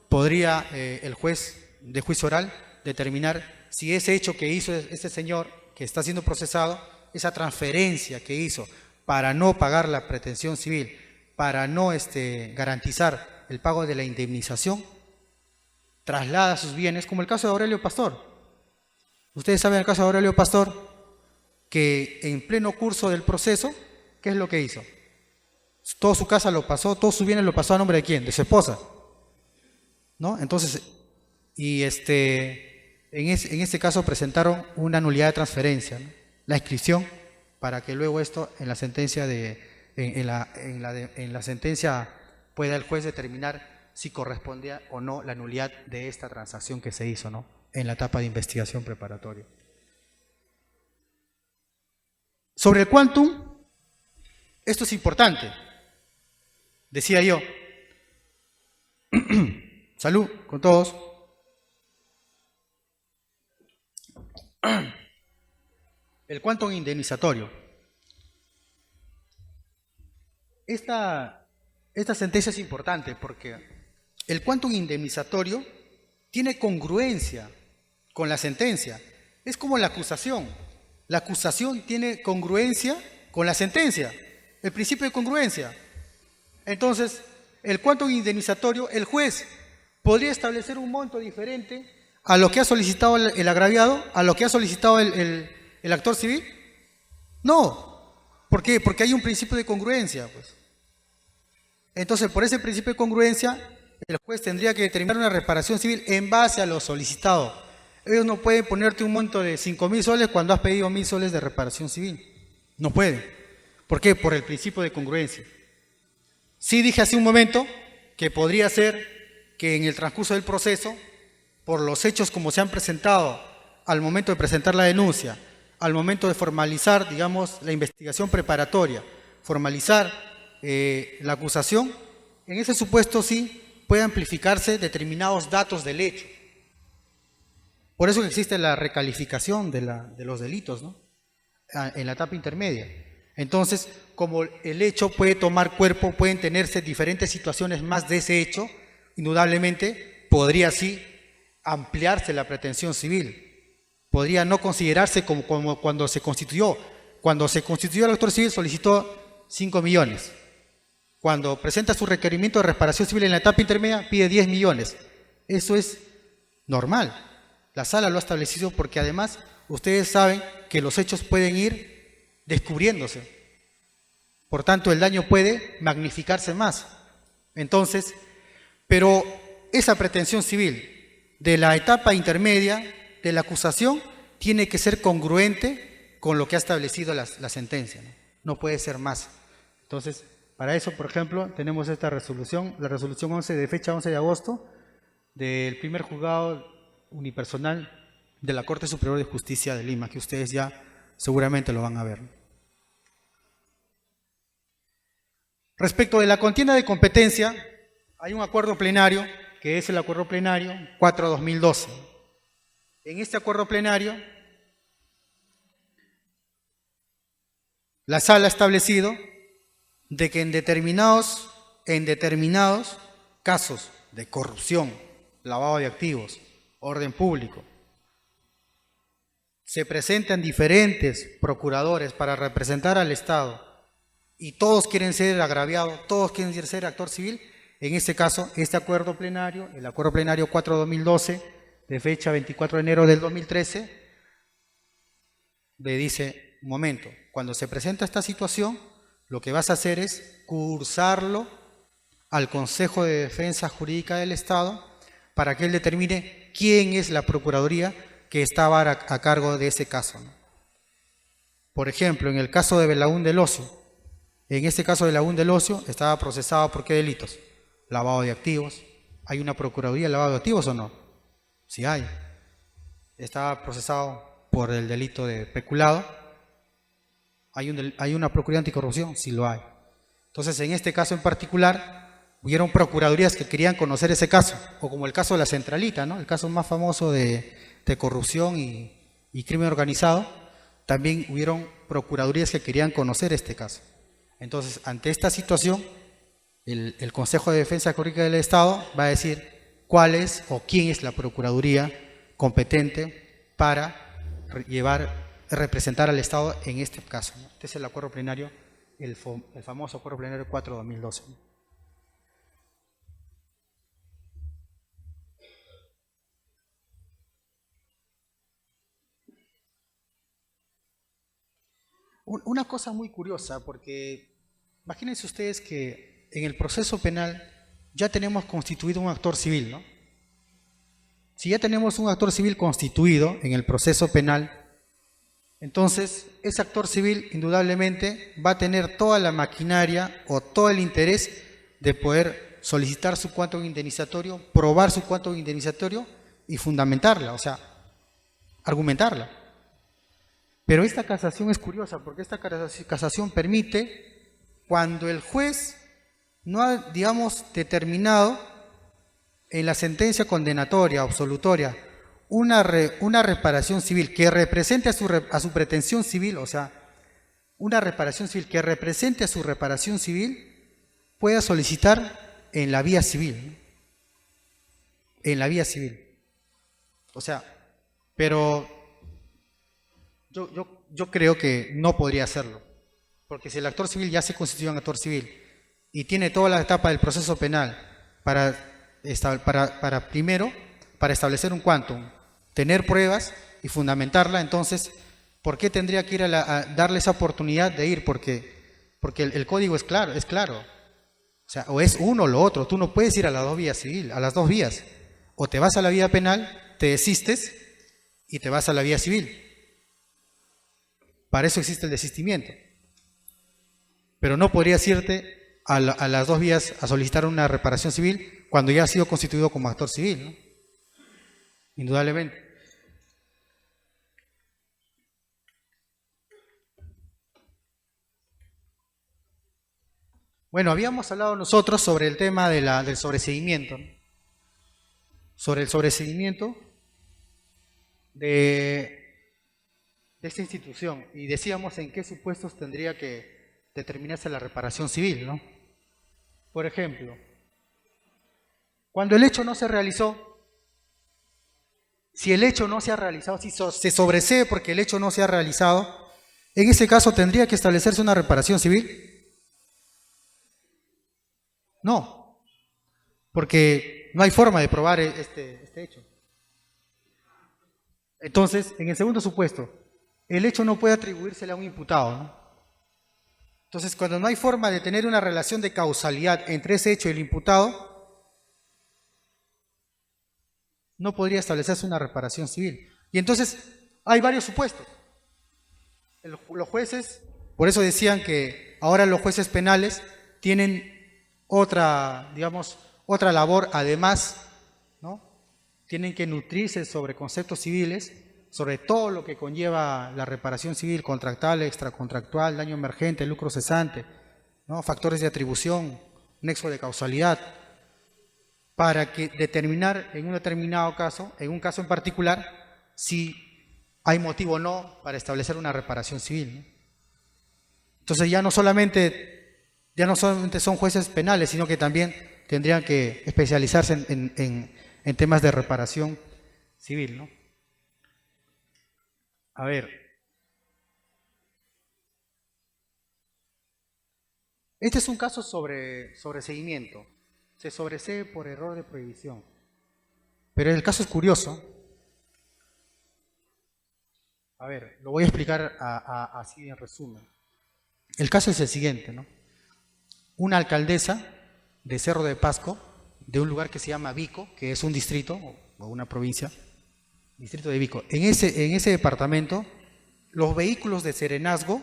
podría el juez de juicio oral determinar si ese hecho que hizo ese señor que está siendo procesado, esa transferencia que hizo para no pagar la pretensión civil, para no garantizar el pago de la indemnización, traslada sus bienes, como el caso de Aurelio Pastor. Ustedes saben el caso de Aurelio Pastor, que en pleno curso del proceso, ¿qué es lo que hizo? Toda su casa lo pasó, todos sus bienes lo pasó a nombre de ¿quién? De su esposa, ¿no? Entonces, y en ese caso presentaron una nulidad de transferencia, ¿no?, la inscripción, para que luego esto en la sentencia en la sentencia pueda el juez determinar si correspondía o no la nulidad de esta transacción que se hizo, ¿no?, en la etapa de investigación preparatoria. Sobre el quantum, esto es importante, decía yo. Salud con todos. El quantum indemnizatorio. Esta sentencia es importante porque el quantum indemnizatorio tiene congruencia con la sentencia. Es como la acusación. La acusación tiene congruencia con la sentencia, el principio de congruencia. Entonces, el quantum indemnizatorio, el juez podría establecer un monto diferente a lo que ha solicitado el agraviado, a lo que ha solicitado el actor civil. No. ¿Por qué? Porque hay un principio de congruencia, pues. Entonces, por ese principio de congruencia, el juez tendría que determinar una reparación civil en base a lo solicitado. Ellos no pueden ponerte un monto de 5.000 soles cuando has pedido 1.000 soles de reparación civil. No pueden. ¿Por qué? Por el principio de congruencia. Sí dije hace un momento que podría ser que en el transcurso del proceso, por los hechos como se han presentado al momento de presentar la denuncia, al momento de formalizar, digamos, la investigación preparatoria, formalizar la acusación, en ese supuesto sí puede amplificarse determinados datos del hecho. Por eso existe la recalificación de los delitos, ¿no?, en la etapa intermedia. Entonces, como el hecho puede tomar cuerpo, pueden tenerse diferentes situaciones más de ese hecho, indudablemente podría así ampliarse la pretensión civil. Podría no considerarse como cuando se constituyó. Cuando se constituyó el actor civil solicitó 5 millones. Cuando presenta su requerimiento de reparación civil en la etapa intermedia pide 10 millones. Eso es normal. La sala lo ha establecido porque además ustedes saben que los hechos pueden ir descubriéndose. Por tanto, el daño puede magnificarse más. Entonces, pero esa pretensión civil de la etapa intermedia de la acusación tiene que ser congruente con lo que ha establecido la sentencia, ¿no? No puede ser más. Entonces, para eso, por ejemplo, tenemos esta resolución, la resolución 11 de fecha 11 de agosto del primer juzgado unipersonal de la Corte Superior de Justicia de Lima, que ustedes ya seguramente lo van a ver. Respecto de la contienda de competencia, hay un acuerdo plenario, que es el acuerdo plenario 4/2012. En este acuerdo plenario, la sala ha establecido de que en determinados casos de corrupción, lavado de activos, orden público, se presentan diferentes procuradores para representar al Estado y todos quieren ser agraviados, todos quieren ser actor civil, en este caso, este acuerdo plenario, el acuerdo plenario 4/2012, de fecha 24 de enero del 2013, le dice, un momento, cuando se presenta esta situación, lo que vas a hacer es cursarlo al Consejo de Defensa Jurídica del Estado para que él determine quién es la Procuraduría que estaba a cargo de ese caso, ¿no? Por ejemplo, en el caso de Belaún del Ocio, en este caso de Belaún del Ocio estaba procesado por qué delitos, lavado de activos. ¿Hay una Procuraduría de lavado de activos o no? Sí hay. Estaba procesado por el delito de peculado. ¿Hay una Procuraduría Anticorrupción? Sí lo hay. Entonces, en este caso en particular, hubieron procuradurías que querían conocer ese caso, o como el caso de la Centralita, ¿no? El caso más famoso de corrupción y crimen organizado, también hubieron procuradurías que querían conocer este caso. Entonces, ante esta situación, el Consejo de Defensa Jurídica del Estado va a decir cuál es o quién es la Procuraduría competente para representar al Estado en este caso, ¿no? Este es el acuerdo plenario, el famoso acuerdo plenario 4/2012. Una cosa muy curiosa, porque imagínense ustedes que en el proceso penal ya tenemos constituido un actor civil, ¿no? Si ya tenemos un actor civil constituido en el proceso penal, entonces ese actor civil indudablemente va a tener toda la maquinaria o todo el interés de poder solicitar su quantum indemnizatorio, probar su quantum indemnizatorio y fundamentarla, o sea, argumentarla. Pero esta casación es curiosa porque esta casación permite, cuando el juez no ha, digamos, determinado en la sentencia condenatoria, absolutoria, una reparación civil que represente a su pretensión civil, o sea, una reparación civil que represente a su reparación civil, pueda solicitar en la vía civil, ¿no? En la vía civil. O sea, pero yo creo que no podría hacerlo, porque si el actor civil ya se constituye un actor civil y tiene toda la etapa del proceso penal primero, para establecer un quantum, tener pruebas y fundamentarla, entonces, ¿por qué tendría que ir a darle esa oportunidad de ir? Porque el código es claro. O sea, o es uno o lo otro. Tú no puedes ir a las dos vías civil, a las dos vías. O te vas a la vía penal, te desistes y te vas a la vía civil. Para eso existe el desistimiento. Pero no podrías irte a las dos vías a solicitar una reparación civil cuando ya has sido constituido como actor civil, ¿no? Indudablemente. Bueno, habíamos hablado nosotros sobre el tema del sobreseguimiento, ¿no? Sobre el sobreseguimiento de esta institución, y decíamos en qué supuestos tendría que determinarse la reparación civil, ¿no? Por ejemplo, cuando el hecho no se realizó, si el hecho no se ha realizado, si se sobresee porque el hecho no se ha realizado, en ese caso tendría que establecerse una reparación civil. No, porque no hay forma de probar este hecho. Entonces, en el segundo supuesto, el hecho no puede atribuírsele a un imputado, ¿no? Entonces, cuando no hay forma de tener una relación de causalidad entre ese hecho y el imputado, no podría establecerse una reparación civil. Y entonces, hay varios supuestos. Los jueces, por eso decían que ahora los jueces penales tienen otra, digamos, otra labor además, ¿no? Tienen que nutrirse sobre conceptos civiles, sobre todo lo que conlleva la reparación civil, contractual, extracontractual, daño emergente, lucro cesante, ¿no? Factores de atribución, nexo de causalidad, para que determinar en un determinado caso, en un caso en particular, si hay motivo o no para establecer una reparación civil, ¿no? Entonces ya no solamente son jueces penales, sino que también tendrían que especializarse en temas de reparación civil, ¿no? A ver, este es un caso sobre sobreseimiento. Se sobresee por error de prohibición. Pero el caso es curioso. A ver, lo voy a explicar así en resumen. El caso es el siguiente, ¿no? Una alcaldesa de Cerro de Pasco, de un lugar que se llama Vico, que es un distrito o una provincia, distrito de Vico. En ese departamento, los vehículos de serenazgo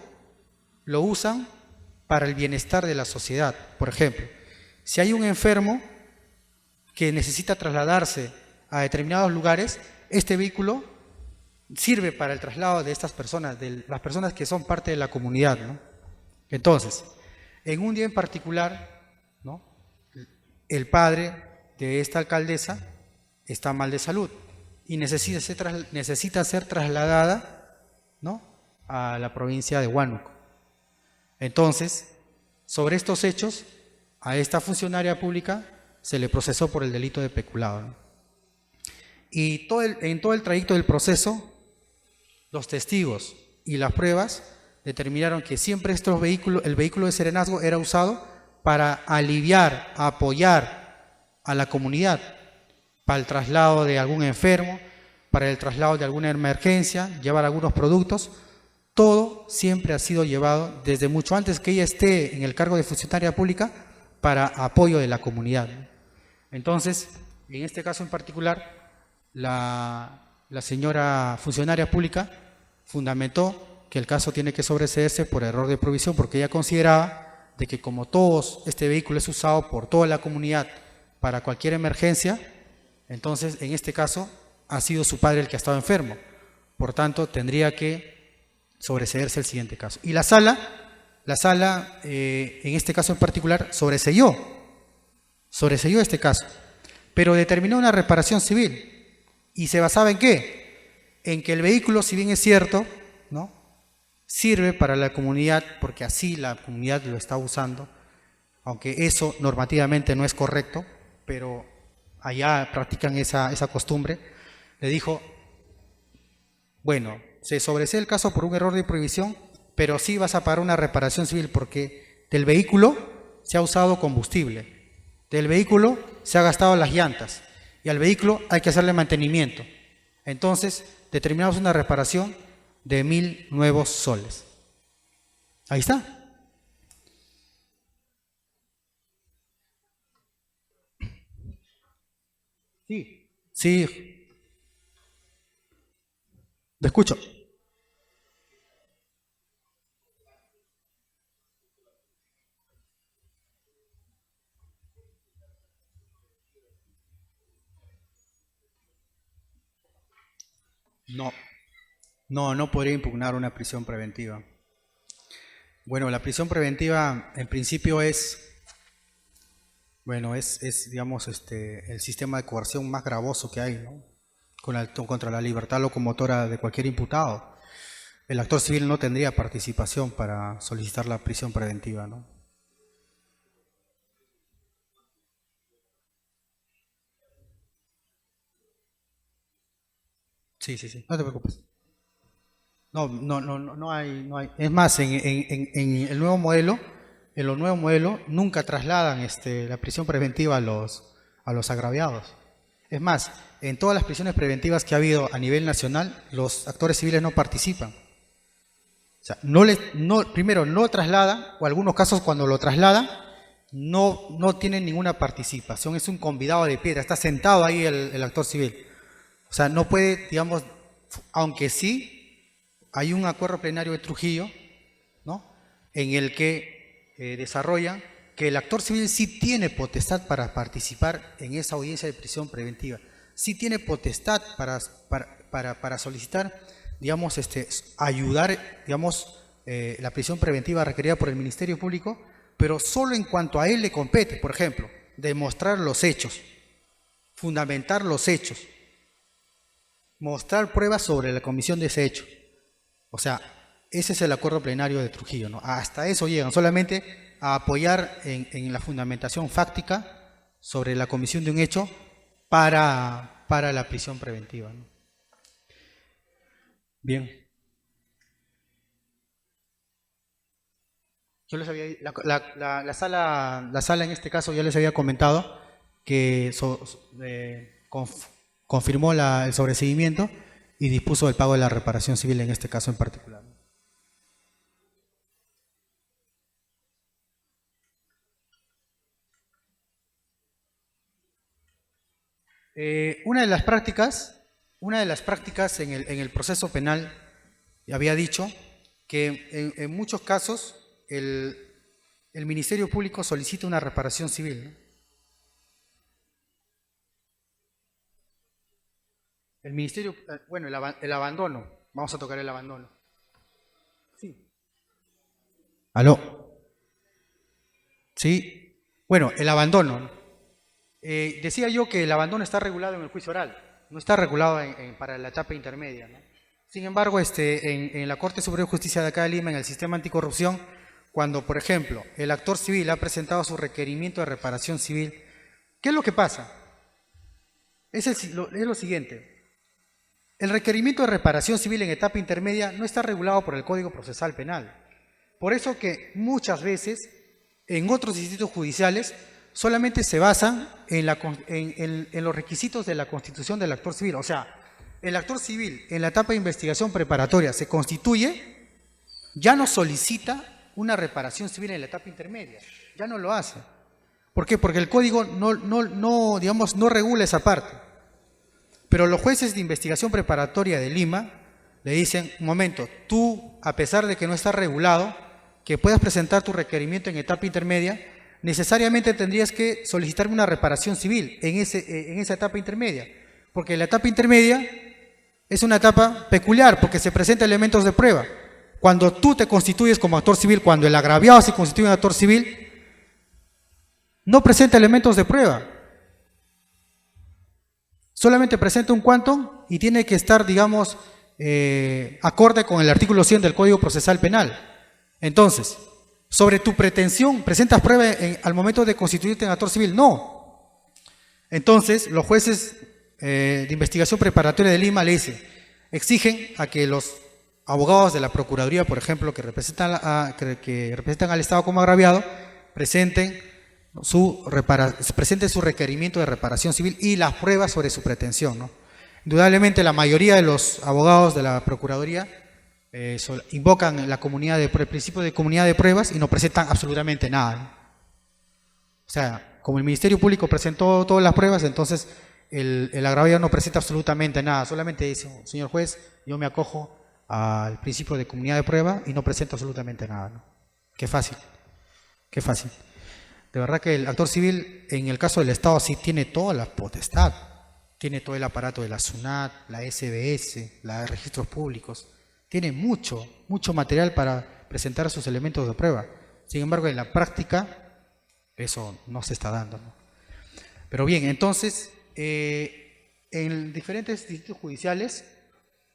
lo usan para el bienestar de la sociedad. Por ejemplo, si hay un enfermo que necesita trasladarse a determinados lugares, este vehículo sirve para el traslado de estas personas, de las personas que son parte de la comunidad, ¿no? Entonces, en un día en particular, ¿no?, el padre de esta alcaldesa está mal de salud y necesita ser trasladada, ¿no?, a la provincia de Huánuco. Entonces, sobre estos hechos, a esta funcionaria pública se le procesó por el delito de peculado, ¿no? Y en todo el trayecto del proceso, los testigos y las pruebas determinaron que siempre el vehículo de serenazgo era usado para aliviar, apoyar a la comunidad, para el traslado de algún enfermo, para el traslado de alguna emergencia, llevar algunos productos. Todo siempre ha sido llevado desde mucho antes que ella esté en el cargo de funcionaria pública para apoyo de la comunidad. Entonces, en este caso en particular, la señora funcionaria pública fundamentó que el caso tiene que sobreseerse por error de provisión, porque ella consideraba de que como este vehículo es usado por toda la comunidad para cualquier emergencia, entonces en este caso ha sido su padre el que ha estado enfermo. Por tanto, tendría que sobreseerse el siguiente caso. Y la sala en este caso en particular sobreseyó este caso, pero determinó una reparación civil. ¿Y se basaba en qué? En que el vehículo, si bien es cierto, ¿no?, sirve para la comunidad, porque así la comunidad lo está usando, aunque eso normativamente no es correcto, pero allá practican esa costumbre. Le dijo, bueno, se sobresee el caso por un error de prohibición, pero sí vas a pagar una reparación civil porque del vehículo se ha usado combustible, del vehículo se ha gastado las llantas y al vehículo hay que hacerle mantenimiento. Entonces determinamos una reparación de 1.000 nuevos soles. Ahí está. Sí, sí, te escucho. No, no podría impugnar una prisión preventiva. Bueno, la prisión preventiva en principio es digamos, el sistema de coerción más gravoso que hay, ¿no?, contra la libertad locomotora de cualquier imputado. El actor civil no tendría participación para solicitar la prisión preventiva, ¿no? Sí, no te preocupes. No hay. Es más, en el nuevo modelo, en los nuevos modelos nunca trasladan la prisión preventiva a los agraviados. Es más, en todas las prisiones preventivas que ha habido a nivel nacional, los actores civiles no participan. O sea, primero no trasladan, o algunos casos cuando lo trasladan, no tienen ninguna participación, es un convidado de piedra, está sentado ahí el actor civil. O sea, no puede, digamos, aunque sí hay un acuerdo plenario de Trujillo, ¿no?, en el que desarrolla que el actor civil sí tiene potestad para participar en esa audiencia de prisión preventiva, sí tiene potestad para solicitar, digamos, ayudar, digamos, la prisión preventiva requerida por el Ministerio Público, pero solo en cuanto a él le compete. Por ejemplo, demostrar los hechos, fundamentar los hechos, mostrar pruebas sobre la comisión de ese hecho. O sea, ese es el acuerdo plenario de Trujillo, ¿no? Hasta eso llegan, solamente a apoyar en la fundamentación fáctica sobre la comisión de un hecho para la prisión preventiva, ¿no? Bien. Yo les había, la sala en este caso ya les había comentado que confirmó el sobreseguimiento y dispuso el pago de la reparación civil en este caso en particular. Una de las prácticas en el proceso penal, había dicho que en muchos casos el Ministerio Público solicita una reparación civil, ¿no? El Ministerio, bueno, el abandono, vamos a tocar el abandono. Sí. ¿Aló? Sí. Bueno, el abandono, ¿no? Decía yo que el abandono está regulado en el juicio oral, no está regulado para la etapa intermedia, ¿no? Sin embargo, en la Corte Superior de Justicia de acá de Lima, en el sistema anticorrupción, cuando, por ejemplo, el actor civil ha presentado su requerimiento de reparación civil, ¿qué es lo que pasa? Es lo siguiente. El requerimiento de reparación civil en etapa intermedia no está regulado por el Código Procesal Penal. Por eso que muchas veces en otros distritos judiciales solamente se basan en los requisitos de la constitución del actor civil. O sea, el actor civil en la etapa de investigación preparatoria se constituye, ya no solicita una reparación civil en la etapa intermedia, ya no lo hace. ¿Por qué? Porque el código no regula esa parte. Pero los jueces de investigación preparatoria de Lima le dicen, un momento, tú, a pesar de que no está regulado, que puedas presentar tu requerimiento en etapa intermedia, necesariamente tendrías que solicitarme una reparación civil en esa etapa intermedia. Porque la etapa intermedia es una etapa peculiar, porque se presentan elementos de prueba. Cuando tú te constituyes como actor civil, cuando el agraviado se constituye en actor civil, no presenta elementos de prueba. Solamente presenta un quantum y tiene que estar, digamos, acorde con el artículo 100 del Código Procesal Penal. Entonces, sobre tu pretensión, ¿presentas prueba al momento de constituirte en actor civil? No. Entonces, los jueces de investigación preparatoria de Lima le dicen, exigen a que los abogados de la Procuraduría, por ejemplo, que representan al Estado como agraviado, presenten su requerimiento de reparación civil y las pruebas sobre su pretensión, ¿no? Indudablemente la mayoría de los abogados de la Procuraduría invocan el principio de comunidad de pruebas y no presentan absolutamente nada, ¿no? O sea, como el Ministerio Público presentó todas las pruebas, entonces el agraviado no presenta absolutamente nada, solamente dice, señor juez, yo me acojo al principio de comunidad de prueba y no presento absolutamente nada, ¿no? Qué fácil, qué fácil. De verdad que el actor civil, en el caso del Estado, sí tiene toda la potestad, tiene todo el aparato de la SUNAT, la SBS, la de registros públicos, tiene mucho material para presentar sus elementos de prueba. Sin embargo, en la práctica, eso no se está dando, ¿no? Pero bien, entonces, en diferentes distritos judiciales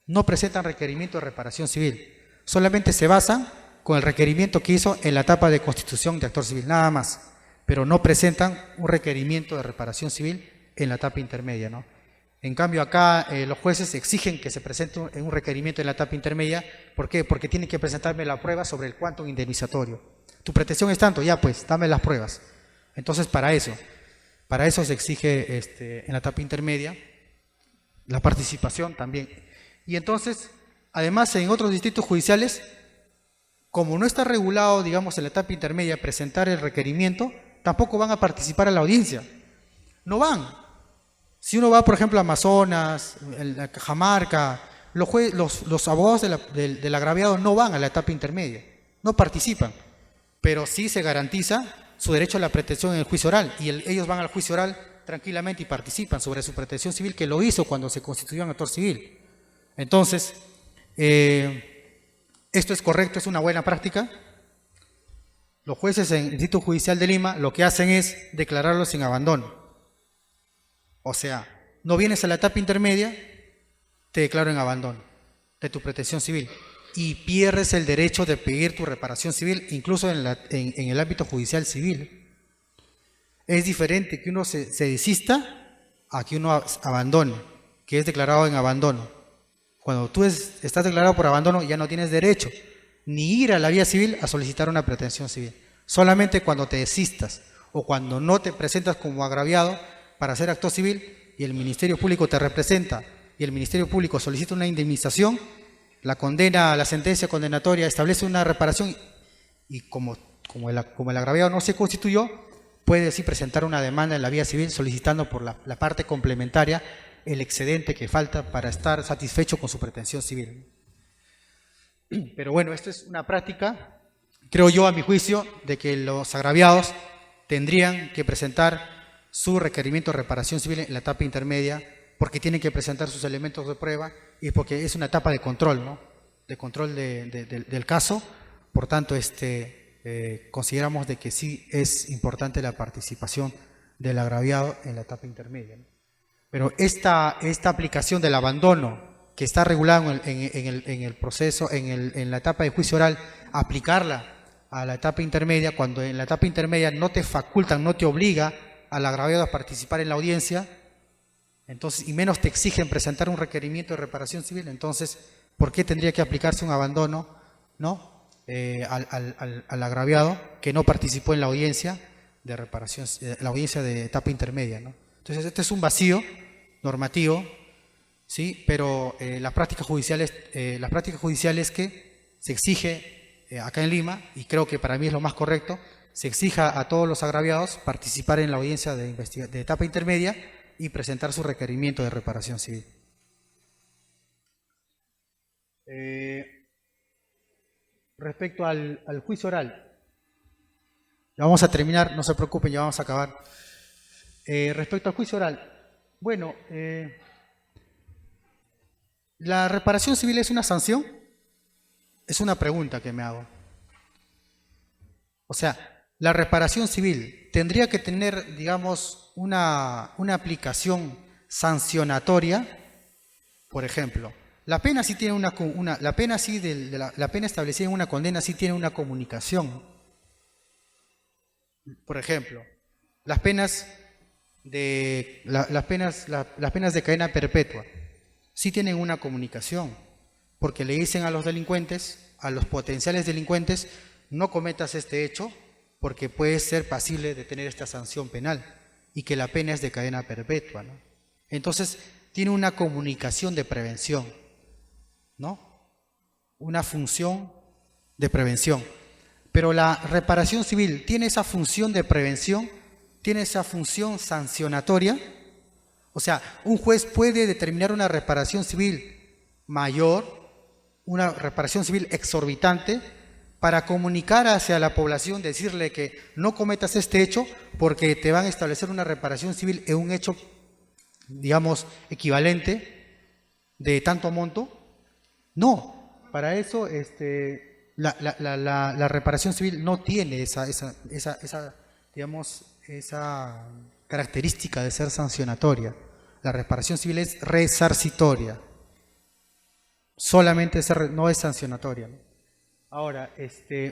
no presentan requerimiento de reparación civil, solamente se basan con el requerimiento que hizo en la etapa de constitución de actor civil, nada más. Pero no presentan un requerimiento de reparación civil en la etapa intermedia, ¿no? En cambio acá los jueces exigen que se presente un requerimiento en la etapa intermedia. ¿Por qué? Porque tienen que presentarme la prueba sobre el quantum indemnizatorio. Tu pretensión es tanto, ya pues, dame las pruebas. Entonces para eso se exige en la etapa intermedia la participación también. Y entonces, además en otros distritos judiciales, como no está regulado, digamos, en la etapa intermedia presentar el requerimiento, tampoco van a participar en la audiencia. No van. Si uno va, por ejemplo, a Amazonas, a Cajamarca, los abogados del agraviado no van a la etapa intermedia, no participan, pero sí se garantiza su derecho a la pretensión en el juicio oral, y ellos van al juicio oral tranquilamente y participan sobre su pretensión civil, que lo hizo cuando se constituyó en actor civil. Entonces, esto es correcto, es una buena práctica. Los jueces en el Distrito Judicial de Lima lo que hacen es declararlos en abandono. O sea, no vienes a la etapa intermedia, te declaro en abandono de tu pretensión civil y pierdes el derecho de pedir tu reparación civil, incluso en el ámbito judicial civil. Es diferente que uno se desista a que uno abandone, que es declarado en abandono. Cuando tú estás declarado por abandono ya no tienes derecho ni ir a la vía civil a solicitar una pretensión civil. Solamente cuando te desistas o cuando no te presentas como agraviado para hacer acto civil y el Ministerio Público te representa y el Ministerio Público solicita una indemnización, la condena, la sentencia condenatoria establece una reparación y como el agraviado no se constituyó, puede así presentar una demanda en la vía civil solicitando por la parte complementaria el excedente que falta para estar satisfecho con su pretensión civil. Pero bueno, esto es una práctica, creo yo a mi juicio, de que los agraviados tendrían que presentar su requerimiento de reparación civil en la etapa intermedia porque tienen que presentar sus elementos de prueba y porque es una etapa de control, ¿no? De control del caso. Por tanto, consideramos de que sí es importante la participación del agraviado en la etapa intermedia, ¿no? Pero esta aplicación del abandono que está regulado en el proceso, en la etapa de juicio oral, aplicarla a la etapa intermedia, cuando en la etapa intermedia no te facultan, no te obliga al agraviado a participar en la audiencia, entonces, y menos te exigen presentar un requerimiento de reparación civil, entonces, ¿por qué tendría que aplicarse un abandono, ¿no? Al agraviado que no participó en la audiencia de reparación, la audiencia de etapa intermedia, ¿no? Entonces, este es un vacío normativo, ¿sí? Pero la práctica judicial es que se exige acá en Lima, y creo que para mí es lo más correcto, se exija a todos los agraviados participar en la audiencia de etapa intermedia y presentar su requerimiento de reparación civil. Respecto al juicio oral, ya vamos a terminar, no se preocupen, ya vamos a acabar. Respecto al juicio oral, bueno, ¿la reparación civil es una sanción? Es una pregunta que me hago. O sea, la reparación civil tendría que tener, digamos, una aplicación sancionatoria. Por ejemplo, la pena sí tiene la pena establecida en una condena sí tiene una comunicación. Por ejemplo, las penas de cadena perpetua sí tienen una comunicación, porque le dicen a los delincuentes, a los potenciales delincuentes, no cometas este hecho porque puedes ser pasible de tener esta sanción penal y que la pena es de cadena perpetua, ¿no? Entonces, tiene una comunicación de prevención, ¿no? Una función de prevención. Pero la reparación civil tiene esa función de prevención, tiene esa función sancionatoria. O sea, un juez puede determinar una reparación civil mayor, una reparación civil exorbitante, para comunicar hacia la población, decirle que no cometas este hecho porque te van a establecer una reparación civil en un hecho, digamos, equivalente de tanto monto. No, para eso la reparación civil no tiene digamos, esa característica de ser sancionatoria. La reparación civil es resarcitoria, solamente no es sancionatoria, ¿no? Ahora,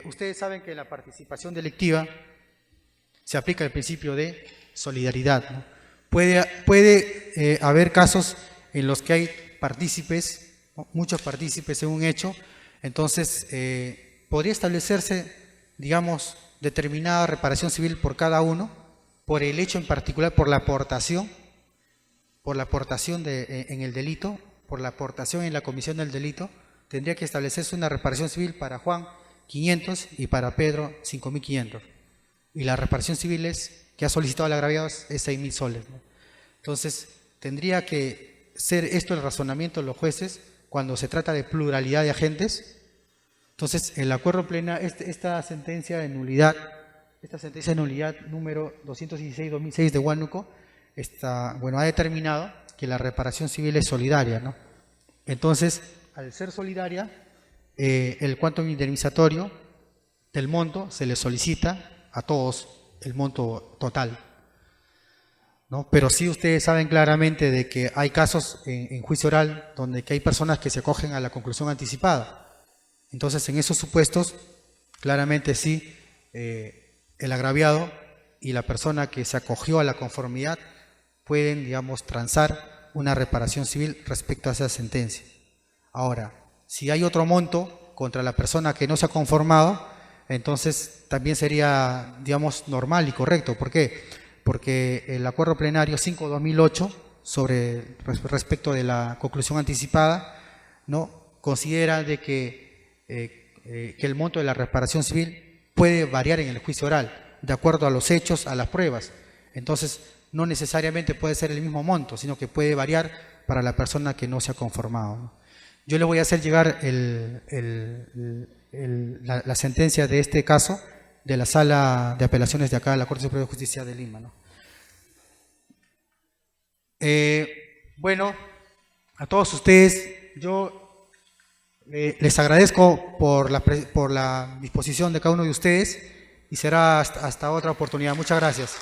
ustedes saben que en la participación delictiva se aplica el principio de solidaridad, ¿no? Puede haber casos en los que hay partícipes, ¿no? Muchos partícipes en un hecho, entonces podría establecerse, digamos, determinada reparación civil por cada uno, por el hecho en particular, por la aportación en el delito, por la aportación en la comisión del delito. Tendría que establecerse una reparación civil para Juan 500 y para Pedro 5.500. Y la reparación civil que ha solicitado el agraviado es 6.000 soles, ¿no? Entonces, tendría que ser esto el razonamiento de los jueces cuando se trata de pluralidad de agentes. Entonces, el acuerdo plena, esta sentencia de nulidad número 216-2006 de Huánuco, ha determinado que la reparación civil es solidaria, ¿no? Entonces, al ser solidaria, el quantum indemnizatorio del monto se le solicita a todos el monto total, ¿no? Pero sí ustedes saben claramente de que hay casos en juicio oral donde hay personas que se acogen a la conclusión anticipada. Entonces, en esos supuestos, claramente sí, el agraviado y la persona que se acogió a la conformidad pueden, digamos, transar una reparación civil respecto a esa sentencia. Ahora, si hay otro monto contra la persona que no se ha conformado, entonces también sería, digamos, normal y correcto. ¿Por qué? Porque el acuerdo plenario 5/2008 respecto de la conclusión anticipada, ¿no?, considera de que el monto de la reparación civil puede variar en el juicio oral, de acuerdo a los hechos, a las pruebas. Entonces, no necesariamente puede ser el mismo monto, sino que puede variar para la persona que no se ha conformado, ¿no? Yo le voy a hacer llegar la sentencia de este caso de la Sala de Apelaciones de acá de la Corte Superior de Justicia de Lima, ¿no? Bueno, a todos ustedes, yo les agradezco por la disposición de cada uno de ustedes y será hasta otra oportunidad. Muchas gracias.